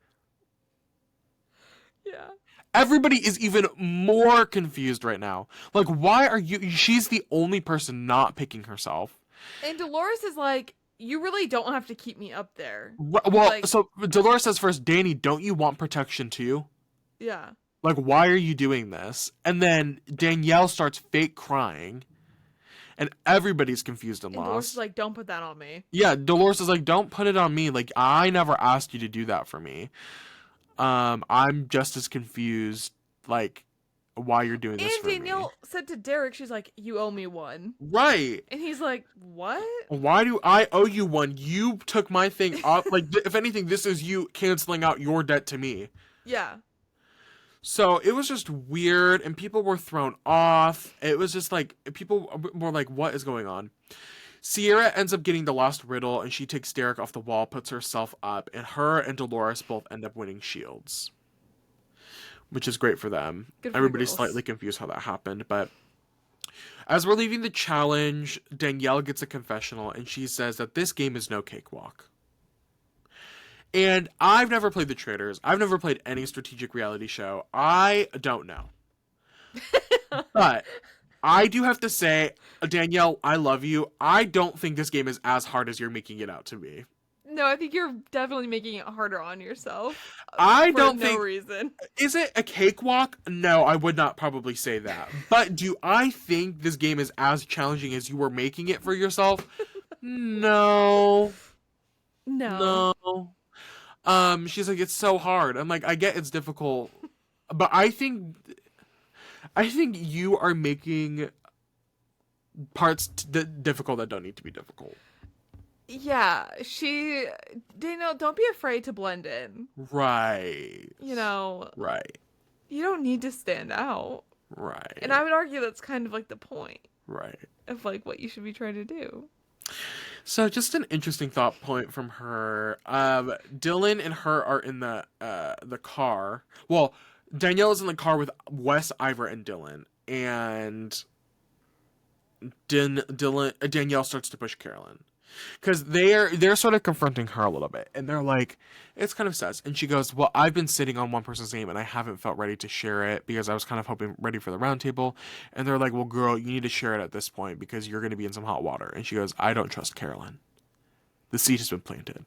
Yeah. Everybody is even more confused right now. Like, why are you... She's the only person not picking herself. And Dolores is like, you really don't have to keep me up there. Well, so Dolores says first, Danny, don't you want protection too? Yeah. Like, why are you doing this? And then Danielle starts fake crying. And everybody's confused and lost. Dolores is like, don't put that on me. Yeah, Dolores is like, don't put it on me. Like, I never asked you to do that for me. I'm just as confused, like, why you're doing this for me. And Danielle said to Derek, she's like, you owe me one. Right. And he's like, what? Why do I owe you one? You took my thing off. Like, if anything, this is you canceling out your debt to me. Yeah. So it was just weird, and people were thrown off. It was just like, people were like, what is going on? Sierra ends up getting the last riddle, and she takes Derek off the wall, puts herself up, and her and Dolores both end up winning shields, which is great for them. Everybody's slightly confused how that happened, but as we're leaving the challenge, Danielle gets a confessional, and she says that this game is no cakewalk. And I've never played the Traitors. I've never played any strategic reality show. I don't know. But I do have to say, Danielle, I love you. I don't think this game is as hard as you're making it out to be. No, I think you're definitely making it harder on yourself. I for don't no think... reason. Is it a cakewalk? No, I would not probably say that. But do I think this game is as challenging as you were making it for yourself? No. She's like, it's so hard. I'm like, I get it's difficult. But I think I think you are making parts difficult that don't need to be difficult. Yeah, Daniel, don't be afraid to blend in. Right. You know, Right. you don't need to stand out. And Right. I would argue that's kind of like the point Right. of like what you should be trying to do. So just an interesting thought point from her. Dylan and her are in the car. Well, Danielle is in the car with Wes, Ivor, and Dylan, and Danielle starts to push Carolyn because they're sort of confronting her a little bit, and they're like, it's kind of sus. And she goes, well, I've been sitting on one person's name and I haven't felt ready to share it because I was kind of hoping ready for the round table. And they're like, well, girl, you need to share it at this point because you're going to be in some hot water. And she goes, I don't trust Carolyn. The seed has been planted.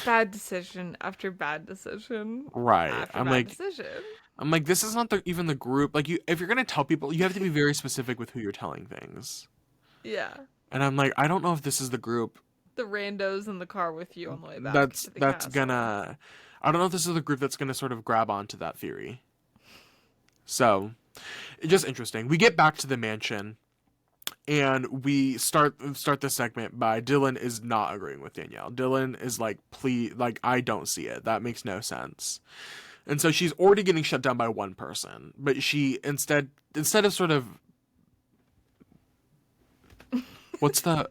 Bad decision after bad decision Right. after bad decision. I'm like, this is not even the group. Like, if you're gonna tell people, you have to be very specific with who you're telling things. Yeah. And I'm like, I don't know if this is the group The randos in the car with you on the way back to the that's castle. gonna. I don't know if this is the group that's gonna sort of grab onto that theory. So, it's just interesting. We get back to the mansion, and we start the segment by Dylan is not agreeing with Danielle. Dylan is like, please, like, I don't see it. That makes no sense. And so she's already getting shut down by one person, but she instead of sort of what's the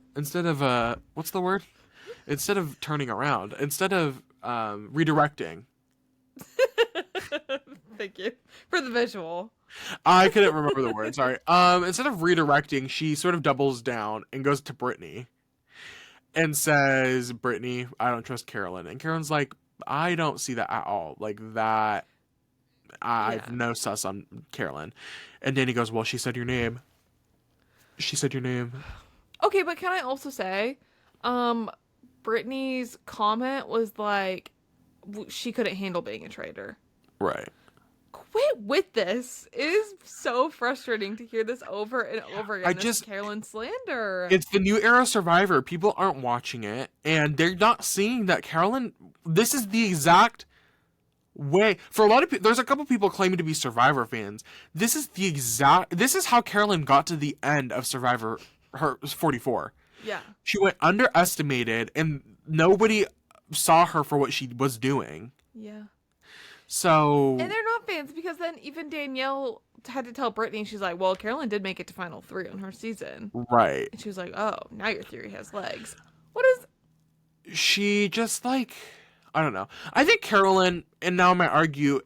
word? Instead of turning around, instead of redirecting. Thank you for the visual. I couldn't remember the word, sorry. Instead of redirecting, she sort of doubles down and goes to Brittany and says, Brittany, I don't trust Carolyn. And Carolyn's like, I don't see that at all. Like that, I've no sus on Carolyn. And Danny goes, well, she said your name. She said your name. Okay, but can I also say, Brittany's comment was like, she couldn't handle being a traitor. Right. Quit with this. It is so frustrating to hear this over and over again. This Carolyn slander. It's the new era Survivor. People aren't watching it, and they're not seeing that Carolyn. This is the exact way for a lot of people. There's a couple people claiming to be Survivor fans. This is how Carolyn got to the end of Survivor. Her 44. Yeah. She went underestimated, and nobody saw her for what she was doing. Yeah. So. And they're not fans because then even Danielle had to tell Brittany, she's like, well, Carolyn did make it to Final 3 on her season. Right. And she was like, oh, now your theory has legs. What is. She just like. I don't know. I think Carolyn, and now I might argue,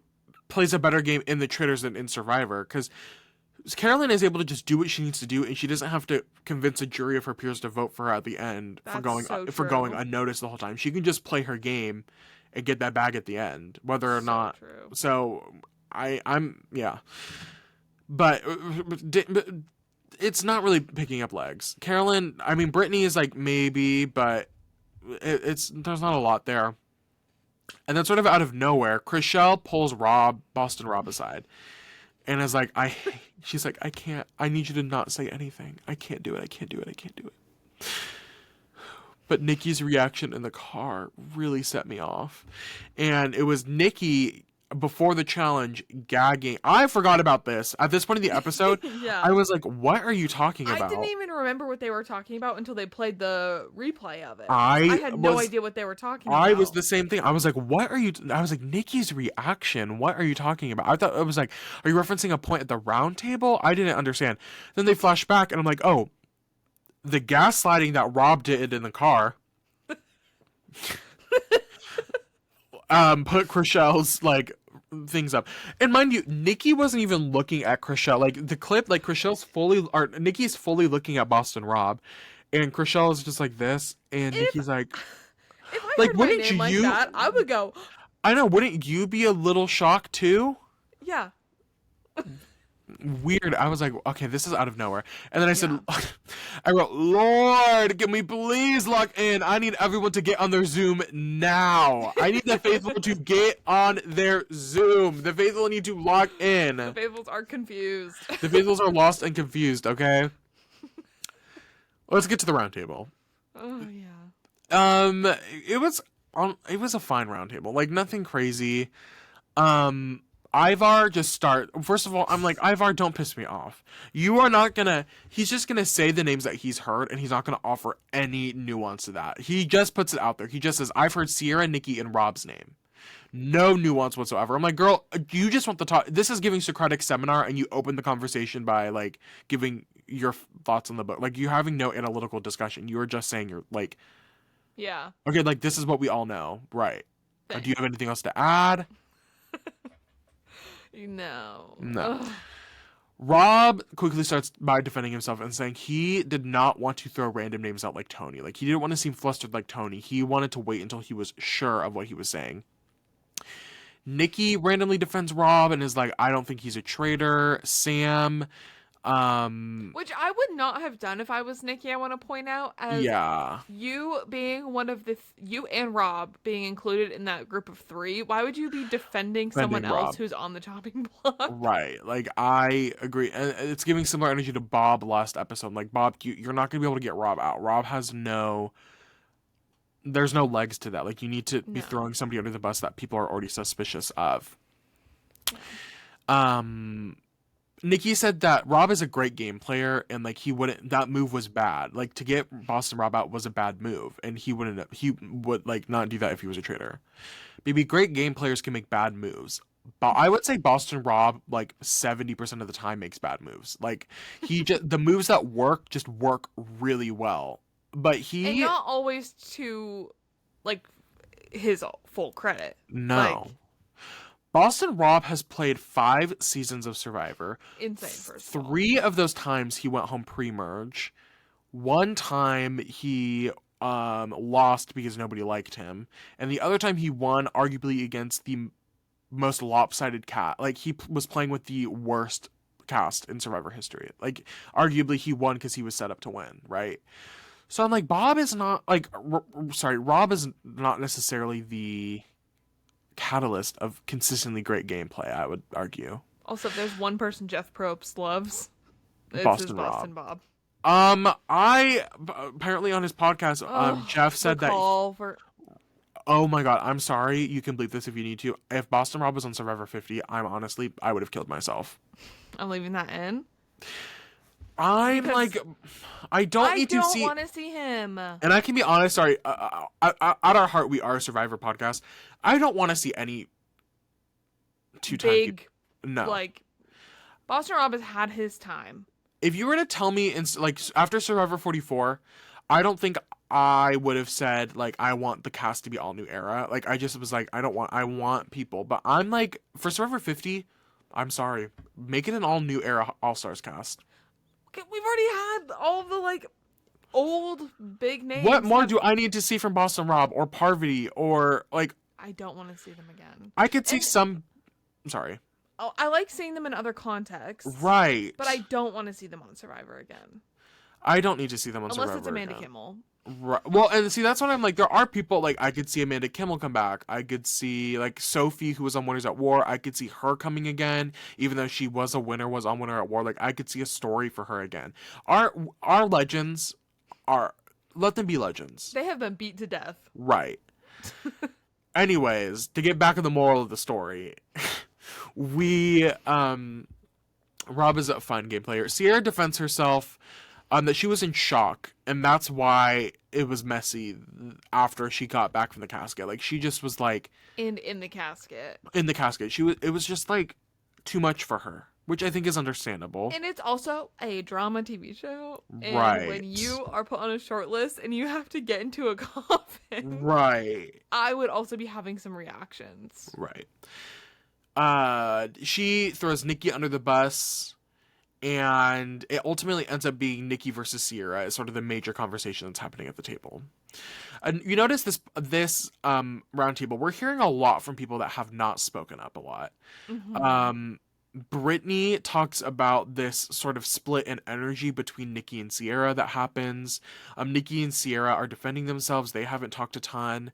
plays a better game in the Traitors than in Survivor because Carolyn is able to just do what she needs to do, and she doesn't have to convince a jury of her peers to vote for her at the end for going unnoticed the whole time. She can just play her game and get that bag at the end, whether or not. True. So I'm yeah, but it's not really picking up legs. Carolyn, I mean, Brittany is like maybe, but there's not a lot there. And then sort of out of nowhere, Chrishell pulls Boston Rob aside. And is like, she's like, I need you to not say anything. I can't do it. But Nikki's reaction in the car really set me off. And it was Nikki, before the challenge, gagging. I forgot about this. At this point in the episode, Yeah. I was like, what are you talking about? I didn't even remember what they were talking about until they played the replay of it. I had no idea what they were talking about. I was the same thing. I was like, what are you... I was like, Nikki's reaction. What are you talking about? I thought it was like, are you referencing a point at the round table? I didn't understand. Then they flash back and I'm like, oh, the gaslighting that Rob did in the car put Chrishell's like things up. And mind you, Nikki wasn't even looking at Chrishell. Like the clip, like Nikki's fully looking at Boston Rob, and Chrishell is just like this, and Nikki's like, if I heard my name like that, I would go. I know, wouldn't you be a little shocked too? Yeah. Weird. I was like, okay, this is out of nowhere. And then I said, I wrote, Lord, can we please lock in? I need everyone to get on their Zoom now. I need the faithful to get on their Zoom. The faithful need to log in. The faithfuls are confused. The faithfuls are lost and confused, okay? Let's get to the round table. Oh, yeah. It was a fine round table. Like, nothing crazy. Um, Ivar, just start. First of all, I'm like, Ivar, don't piss me off. You are not gonna. He's just gonna say the names that he's heard, and he's not gonna offer any nuance to that. He just puts it out there. He just says, I've heard Sierra, Nikki, and Rob's name. No nuance whatsoever. I'm like, girl, you just want the talk. This is giving Socratic seminar, and you open the conversation by like giving your thoughts on the book. Like, you're having no analytical discussion. You are just saying you're like, Yeah. okay, like this is what we all know, right? Do you Thanks. have anything else to add? No. No. Ugh. Rob quickly starts by defending himself and saying he did not want to throw random names out like Tony. Like, he didn't want to seem flustered like Tony. He wanted to wait until he was sure of what he was saying. Nikki randomly defends Rob and is like, I don't think he's a traitor. Sam, Which I would not have done if I was Nikki, I want to point out, as yeah. you being one of the you and Rob being included in that group of three. Why would you be defending someone Defending else Rob. who's on the chopping block? Right. Like, I agree. And it's giving similar energy to Bob last episode. Like, Bob, you're not going to be able to get Rob out. Rob has no. There's no legs to that. Like, you need to be No. throwing somebody under the bus that people are already suspicious of. Yeah. Nikki said that Rob is a great game player and like he wouldn't, that move was bad. Like, to get Boston Rob out was a bad move and he would like not do that if he was a traitor. Maybe great game players can make bad moves. But I would say Boston Rob like 70% of the time makes bad moves. Like, he just the moves that work just work really well. But And he not always to like his full credit. no. Like, Boston Rob has played 5 seasons of Survivor. insane, first of all. 3 of those times he went home pre-merge. One time he lost because nobody liked him, and the other time he won arguably against the most lopsided cat. Like, he was playing with the worst cast in Survivor history. Like, arguably he won because he was set up to win, right? So I'm like, Bob is not like Rob is not necessarily the catalyst of consistently great gameplay, I would argue. Also, if there's one person Jeff Probst loves, it's Boston his Rob. Boston Bob. I apparently on his podcast, Jeff said that. Oh my god, I'm sorry. You can bleep this if you need to. If Boston Rob was on Survivor 50, I would have killed myself. I'm leaving that in. I'm Because like, I don't need to see. I don't want to see him. And I can be honest. Sorry, at our heart, we are a Survivor podcast. I don't want to see any two-time Big, no. like, Boston Rob has had his time. If you were to tell me, like, after Survivor 44, I don't think I would have said, like, I want the cast to be all new era. Like, I just was like, I want people. But I'm like, for Survivor 50, I'm sorry. Make it an all new era All-Stars cast. Okay, we've already had all the, like, old big names. What more do I need to see from Boston Rob or Parvati or, like... I don't want to see them again. I could see some... I'm sorry. Oh, I like seeing them in other contexts. Right. But I don't want to see them on Survivor again. I don't need to see them on Unless Survivor it's Amanda again. Kimmel. Right. Well, and see, that's what I'm like. There are people, like, I could see Amanda Kimmel come back. I could see, like, Sophie, who was on Winners at War. I could see her coming again, even though she was a winner, was on Winner at War. Like, I could see a story for her again. Our legends are, let them be legends. They have been beat to death. Right. Anyways, to get back to the moral of the story, Rob is a fun game player. Sierra defends herself. That she was in shock, and that's why it was messy after she got back from the casket. Like, she just was like And in the casket. in the casket. It was just like too much for her, which I think is understandable. And it's also a drama TV show. And Right. when you are put on a short list and you have to get into a coffin, Right. I would also be having some reactions. Right. She throws Nikki under the bus. And it ultimately ends up being Nikki versus Sierra as sort of the major conversation that's happening at the table. And you notice this round table, we're hearing a lot from people that have not spoken up a lot. Mm-hmm. Brittany talks about this sort of split in energy between Nikki and Sierra that happens. Nikki and Sierra are defending themselves. They haven't talked a ton.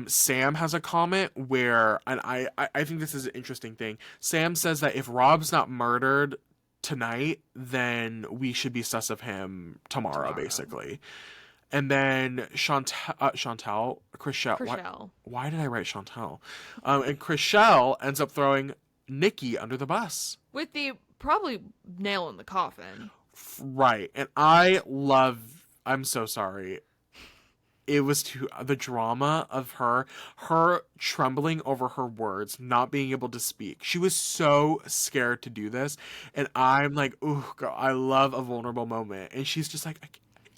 Sam has a comment where, and I think this is an interesting thing. Sam says that if Rob's not murdered tonight, then we should be sus of him tomorrow, basically. And then Chriselle, Chriselle. why did I write Chantel? And Chriselle ends up throwing Nikki under the bus. With the probably nail in the coffin. Right. And I'm so sorry. It was the drama of her trembling over her words, not being able to speak. She was so scared to do this. And I'm like, ooh, girl, I love a vulnerable moment. And she's just like,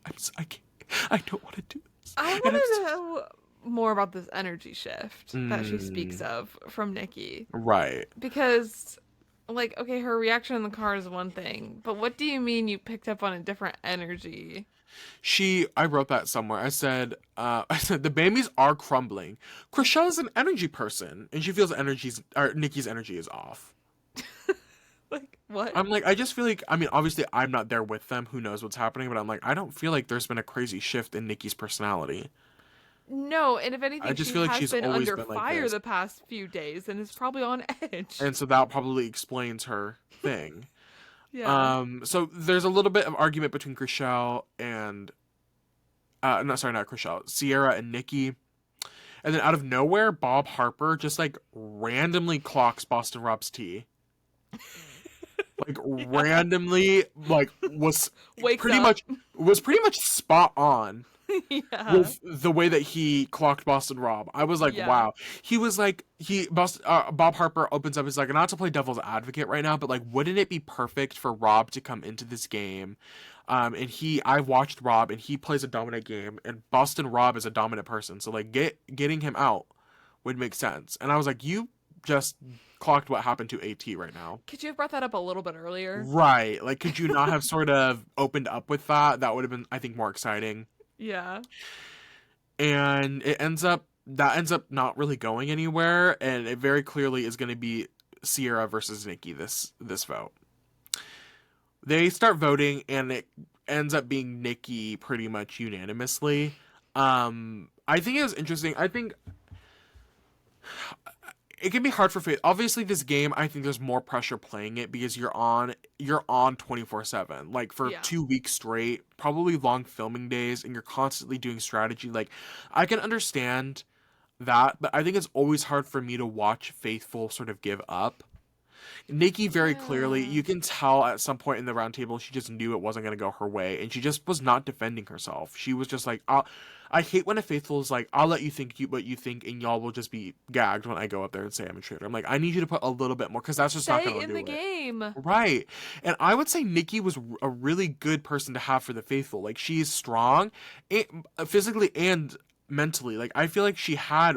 I can't, I don't want to do this. I And want to know more about this energy shift that she speaks of from Nikki. Right. Because, like, okay, her reaction in the car is one thing, but what do you mean you picked up on a different energy? I wrote that somewhere. I said the Bambis are crumbling. Chriselle is an energy person, and she feels Nikki's energy is off. Like, what? I'm like, I just feel like, I mean, obviously I'm not there with them. Who knows what's happening? But I'm like, I don't feel like there's been a crazy shift in Nikki's personality. No, and if anything, I just she feel like has she's been always under been like fire this. the past few days and is probably on edge. And so that probably explains her thing. Yeah. So there's a little bit of argument between Chriselle and, not Chriselle, Sierra and Nikki. And then out of nowhere, Bob Harper just like randomly clocks Boston Rob's tea. Like randomly, like was Wakes pretty up. much spot on Yeah. with the way that he clocked Boston Rob. I was like, Yeah. wow. He was like, Bob Harper opens up. He's like, not to play devil's advocate right now, but like, wouldn't it be perfect for Rob to come into this game? And I watched Rob, and he plays a dominant game, and Boston Rob is a dominant person. So like, getting him out would make sense. And I was like, you just clocked what happened to AT right now. Could you have brought that up a little bit earlier? Right. Like, could you not have sort of opened up with that? That would have been, I think, more exciting. Yeah. And that ends up not really going anywhere, and it very clearly is going to be Sierra versus Nikki this vote. They start voting, and it ends up being Nikki pretty much unanimously. I think it was interesting. I think it can be hard for Faith. Obviously, this game, I think there's more pressure playing it because you're on 24/7, like for 2 weeks straight, probably long filming days, and you're constantly doing strategy. Like, I can understand that, but I think it's always hard for me to watch Faithful sort of give up. Nikki very clearly, you can tell at some point in the round table, she just knew it wasn't going to go her way, and she just was not defending herself. She was just like, I hate when a Faithful is like, I'll let you think what you think, and y'all will just be gagged when I go up there and say I'm a traitor. I'm like, I need you to put a little bit more, because that's just not going to do it. Stay in the game. Right. And I would say Nikki was a really good person to have for the Faithful. Like, she's strong, physically and mentally. Like, I feel like she had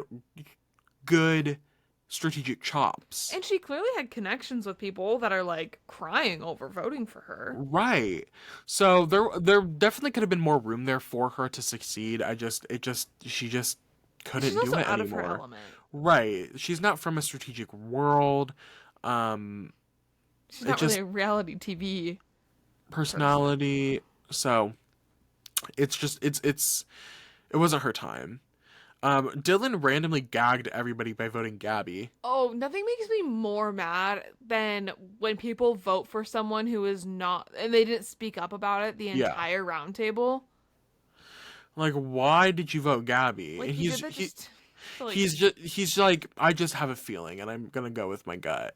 good strategic chops. And she clearly had connections with people that are like crying over voting for her. Right. So there definitely could have been more room there for her to succeed. She just couldn't do it anymore. Out of her element. Right. She's not from a strategic world. She's not really a reality TV personality. So it wasn't her time. Dylan randomly gagged everybody by voting Gabby. Oh, nothing makes me more mad than when people vote for someone who is not, and they didn't speak up about it the entire round table. Like, why did you vote Gabby? Like, and he's like, I just have a feeling, and I'm gonna go with my gut.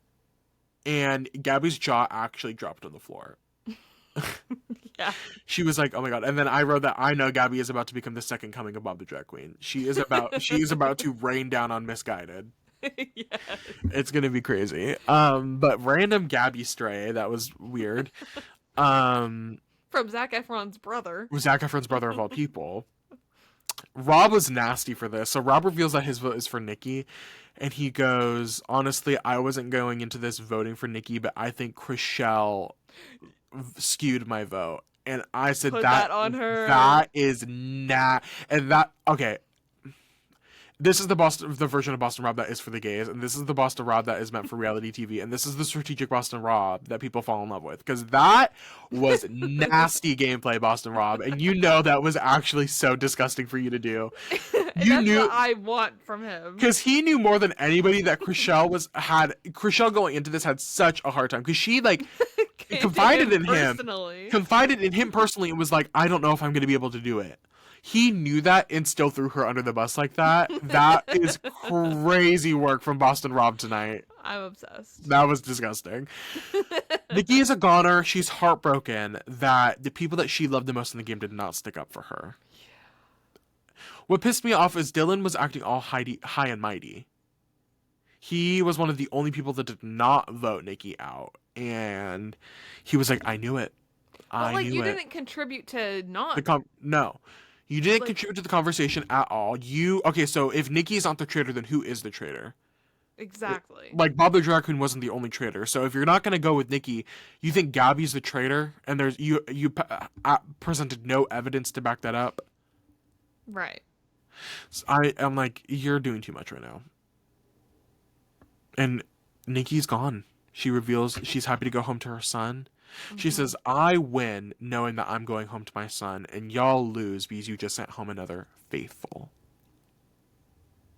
And Gabby's jaw actually dropped on the floor. Yeah. She was like, oh my god. And then I wrote that I know Gabby is about to become the second coming of Bob the Drag Queen. She is about to rain down on Misguided. Yes. It's gonna be crazy. But random Gabby stray, that was weird. From Zac Efron's brother. Zac Efron's brother of all people. Rob was nasty for this. So Rob reveals that his vote is for Nikki. And he goes, honestly, I wasn't going into this voting for Nikki, but I think Chriselle skewed my vote. And I said, Put that on her. That is not, and that, okay. This is the version of Boston Rob that is for the gays, and this is the Boston Rob that is meant for reality TV, and this is the strategic Boston Rob that people fall in love with, because that was nasty gameplay, Boston Rob, and you know that was actually so disgusting for you to do. That's what I want from him, because he knew more than anybody that Chriselle going into this had such a hard time, because she like confided in him personally, and was like, I don't know if I'm going to be able to do it. he knew that and still threw her under the bus like that. That is crazy work from Boston Rob tonight. I'm obsessed. That was disgusting. Nikki is a goner. She's heartbroken that the people that she loved the most in the game did not stick up for her. What pissed me off is Dylan was acting all high and mighty. He was one of the only people that did not vote Nikki out. And he was like, I knew it. But, like, you it. didn't contribute to not. No. You didn't Like- contribute to the conversation at all. Okay, so if Nikki is not the traitor, then who is the traitor? Exactly. Like, Bob the Drag Queen wasn't the only traitor. So if you're not going to go with Nikki, you think Gabby's the traitor, and you presented no evidence to back that up. Right. So I'm like, you're doing too much right now. And Nikki's gone. She reveals she's happy to go home to her son. She says, I win knowing that I'm going home to my son, and y'all lose because you just sent home another faithful.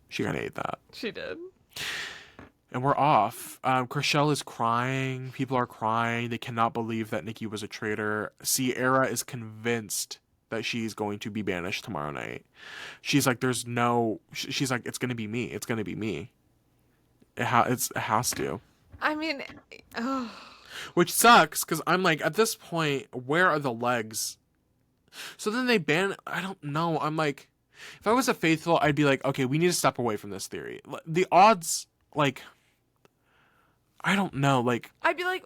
She kind of ate that. She did. And we're off. Chriselle is crying. People are crying. They cannot believe that Nikki was a traitor. Sierra is convinced that she's going to be banished tomorrow night. She's like, she's like, it's going to be me. It's going to be me. It has to. I mean, oh. Which sucks, because I'm like, at this point, where are the legs? So then they ban... I don't know. I'm like, if I was a faithful, I'd be like, okay, we need to step away from this theory. The odds, like... I don't know, like... I'd be like,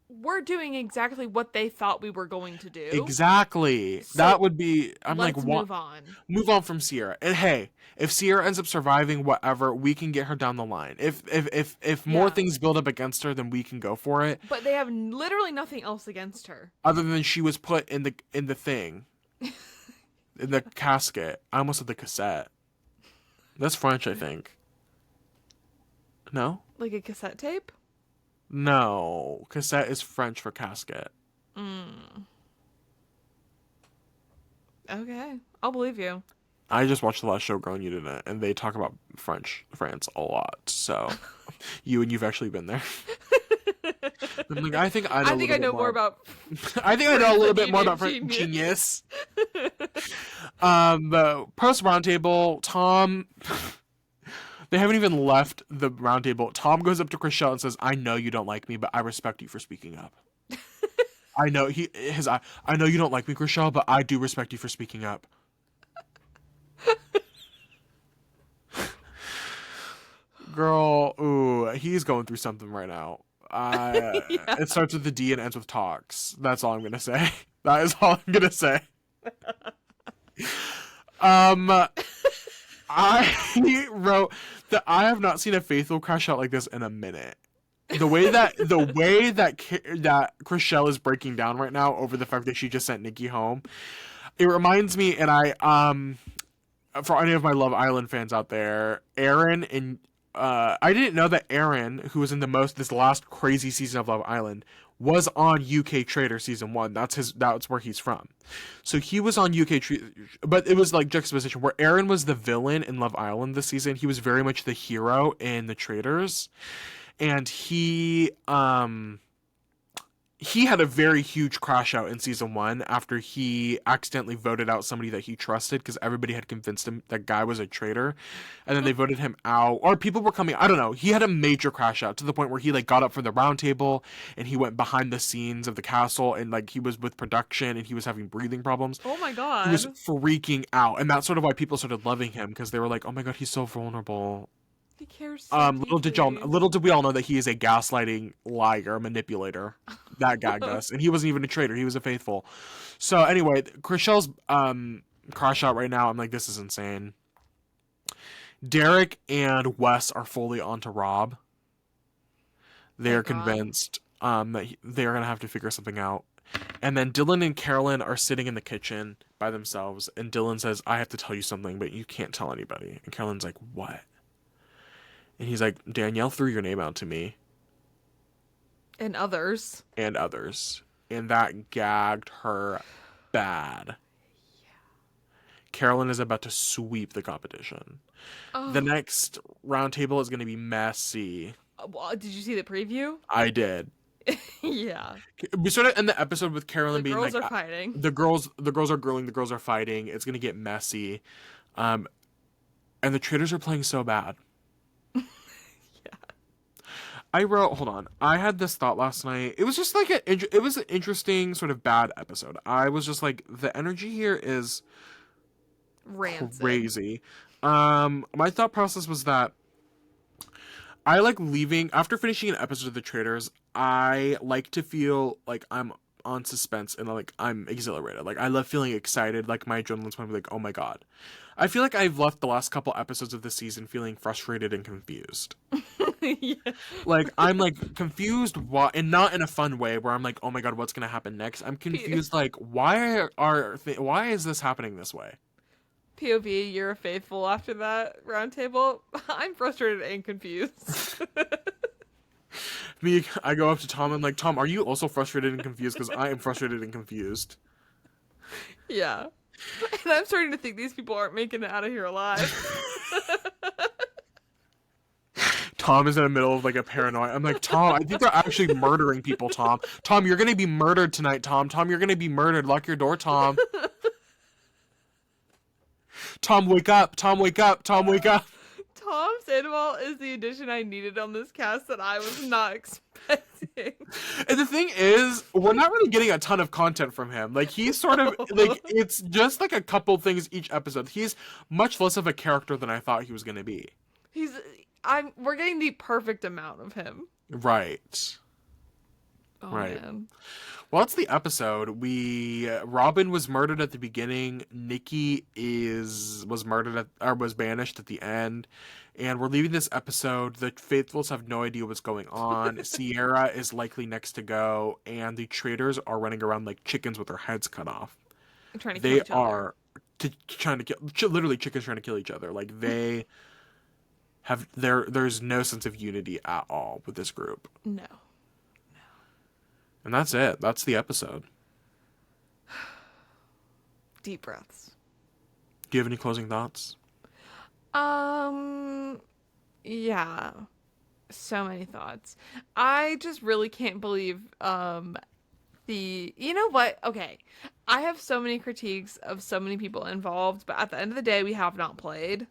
we're doing exactly what they thought we were going to do. Exactly. So that would be... I'm like, let's move on. Move on from Sierra. And hey, if Sierra ends up surviving whatever, we can get her down the line. If more things build up against her, then we can go for it. But they have literally nothing else against her. Other than she was put in the thing. In the casket. I almost said the cassette. That's French, I think. No? Like a cassette tape? No. Cassette is French for casket. Okay. I'll believe you. I just watched the last show, Girl, and You Didn't, and they talk about France a lot. So, you've actually been there. I'm like, I think I know more about. I think I know a little bit more about Genius. Genius. The post roundtable, Tom. They haven't even left the roundtable. Tom goes up to Chriselle and says, "I know you don't like me, but I respect you for speaking up." I know I know you don't like me, Chriselle, but I do respect you for speaking up. Girl, ooh, he's going through something right now. It starts with the D and ends with talks. That's all I'm gonna say. That is all I'm gonna say. I wrote that I have not seen a faithful crash out like this in a minute. The way that Chriselle is breaking down right now over the fact that she just sent Nikki home, it reminds me, and for any of my Love Island fans out there, Aaron and I didn't know that Aaron, who was in this last crazy season of Love Island, was on UK Trader season 1. That's where he's from. So he was on UK Trader, but it was like juxtaposition where Aaron was the villain in Love Island this season. He was very much the hero in the Traders, and he had a very huge crash out in season 1 after he accidentally voted out somebody that he trusted because everybody had convinced him that guy was a traitor, and then they voted him out, or people were coming. I don't know. He had a major crash out to the point where he got up from the round table and he went behind the scenes of the castle, and he was with production and he was having breathing problems. Oh my god. He was freaking out, and that's sort of why people started loving him, because they were like, "Oh my god, he's so vulnerable." He cares so little did we all know that he is a gaslighting liar, manipulator. That guy Gus, and he wasn't even a traitor; he was a faithful. So anyway, Chriselle's crash out right now. I'm like, this is insane. Derek and Wes are fully onto Rob. They are convinced that they are gonna have to figure something out. And then Dylan and Carolyn are sitting in the kitchen by themselves, and Dylan says, "I have to tell you something, but you can't tell anybody." And Carolyn's like, "What?" And he's like, "Danielle threw your name out to me. And others. And others." And that gagged her bad. Yeah. Carolyn is about to sweep the competition. Oh. The next round table is going to be messy. Did you see the preview? I did. Yeah. We sort of end the episode with The Carolyn being girls like, are fighting. the girls are grilling, the girls are fighting. It's gonna get messy, um, and the traitors are playing so bad. Yeah. I wrote, hold on. I had this thought last night. It was just like it was an interesting sort of bad episode. I was just like, the energy here is Rancid. crazy. My thought process was that I like leaving after finishing an episode of The Traitors. I like to feel like I'm on suspense and like I'm exhilarated. Like I love feeling excited. Like my adrenaline's pumping. Like, oh my god. I feel like I've left the last couple episodes of this season feeling frustrated and confused. Yeah. Like I'm like confused, why, and not in a fun way where I'm like, oh my god, what's gonna happen next? I'm P- confused. Like why is this happening this way? POV, you're a faithful after that roundtable. I'm frustrated and confused. Me, I go up to Tom and like, Tom, are you also frustrated and confused? Because I am frustrated and confused. Yeah. And I'm starting to think these people aren't making it out of here alive. Tom is in the middle of like a paranoia. I'm like, Tom, I think they're actually murdering people, Tom. Tom, you're gonna be murdered tonight, Tom. Tom, you're gonna be murdered. Lock your door, Tom. Tom, wake up. Tom, wake up. Tom, wake up. Tom Sandoval is the addition I needed on this cast that I was not expecting. And the thing is, we're not really getting a ton of content from him. Like he's sort of like it's just like a couple things each episode. He's much less of a character than I thought he was gonna be. We're getting the perfect amount of him. Right. Oh Right. man. Well, it's the episode. Robin was murdered at the beginning. Nikki was murdered or was banished at the end, and we're leaving this episode. The Faithfuls have no idea what's going on. Sierra is likely next to go, and the traitors are running around like chickens with their heads cut off. I'm trying to kill They each other. are trying to kill, literally chickens trying to kill each other. Like they have there's no sense of unity at all with this group. No. And that's it. That's the episode. Deep breaths. Do you have any closing thoughts? Yeah. So many thoughts. I just really can't believe you know what? Okay. I have so many critiques of so many people involved, but at the end of the day we have not played.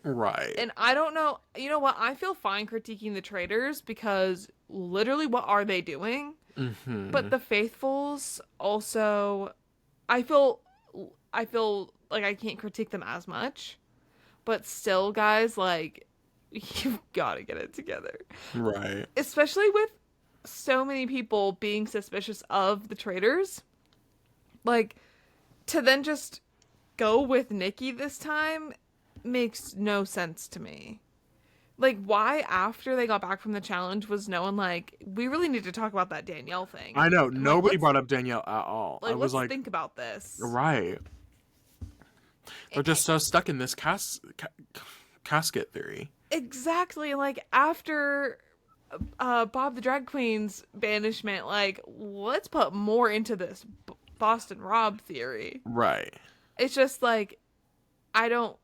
Right. And I don't know, you know what? I feel fine critiquing the traitors because literally what are they doing? Mm-hmm. But the faithfuls also I feel like I can't critique them as much. But still, guys, like you've got to get it together. Right. Especially with so many people being suspicious of the traitors. Like to then just go with Nikki this time makes no sense to me. Like, why after they got back from the challenge was no one like, we really need to talk about that Danielle thing? I know. And, Nobody like, brought up Danielle at all. I was let's like, think about this. right. They're just so stuck in this casket theory. Exactly. Like, after Bob the Drag Queen's banishment, like, let's put more into this Boston Rob theory. Right. It's just like, I don't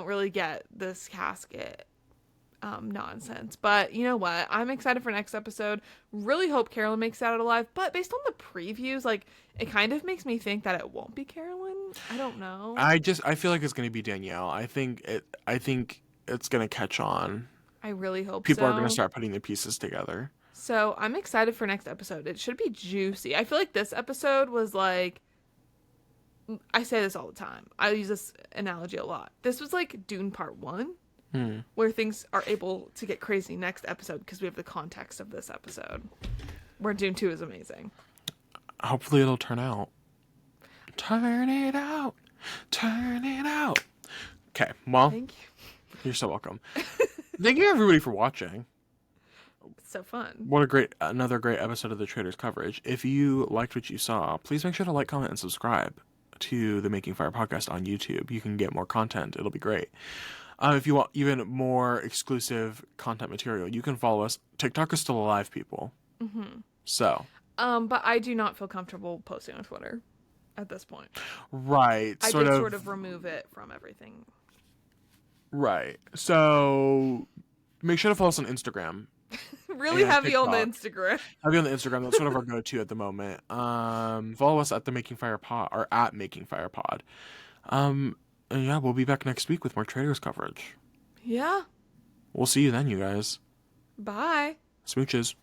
really get this casket nonsense. But you know what? I'm excited for next episode. Really hope Carolyn makes it out alive. But based on the previews, like it kind of makes me think that it won't be Carolyn. I don't know. I feel like it's gonna be Danielle. I think it's gonna catch on. I really hope People so. are gonna start putting the pieces together. So I'm excited for next episode. It should be juicy. I feel like this episode was like, I say this all the time. I use this analogy a lot. This was like Dune Part 1. Where things are able to get crazy next episode because we have the context of this episode. Where Dune 2 is amazing. Hopefully it'll turn out. Turn it out. Turn it out. Okay, well, Thank you. you're so welcome. Thank you everybody for watching. It's so fun. What another great episode of the Traitors coverage. If you liked what you saw, please make sure to like, comment, and subscribe to the Making Fire podcast on YouTube. You can get more content. It'll be great. If you want even more exclusive content material, you can follow us. TikTok is still alive, people. Mm-hmm. So. But I do not feel comfortable posting on Twitter at this point. Right. I did sort of remove it from everything. Right. So make sure to follow us on Instagram. Really and heavy on the TikTok. Instagram. I'll be on the Instagram. That's one of our go-to at the moment. Follow us at the Making Fire Pod or at Making Fire Pod. And yeah, we'll be back next week with more Traitors coverage. Yeah. We'll see you then, you guys. Bye. Smooches.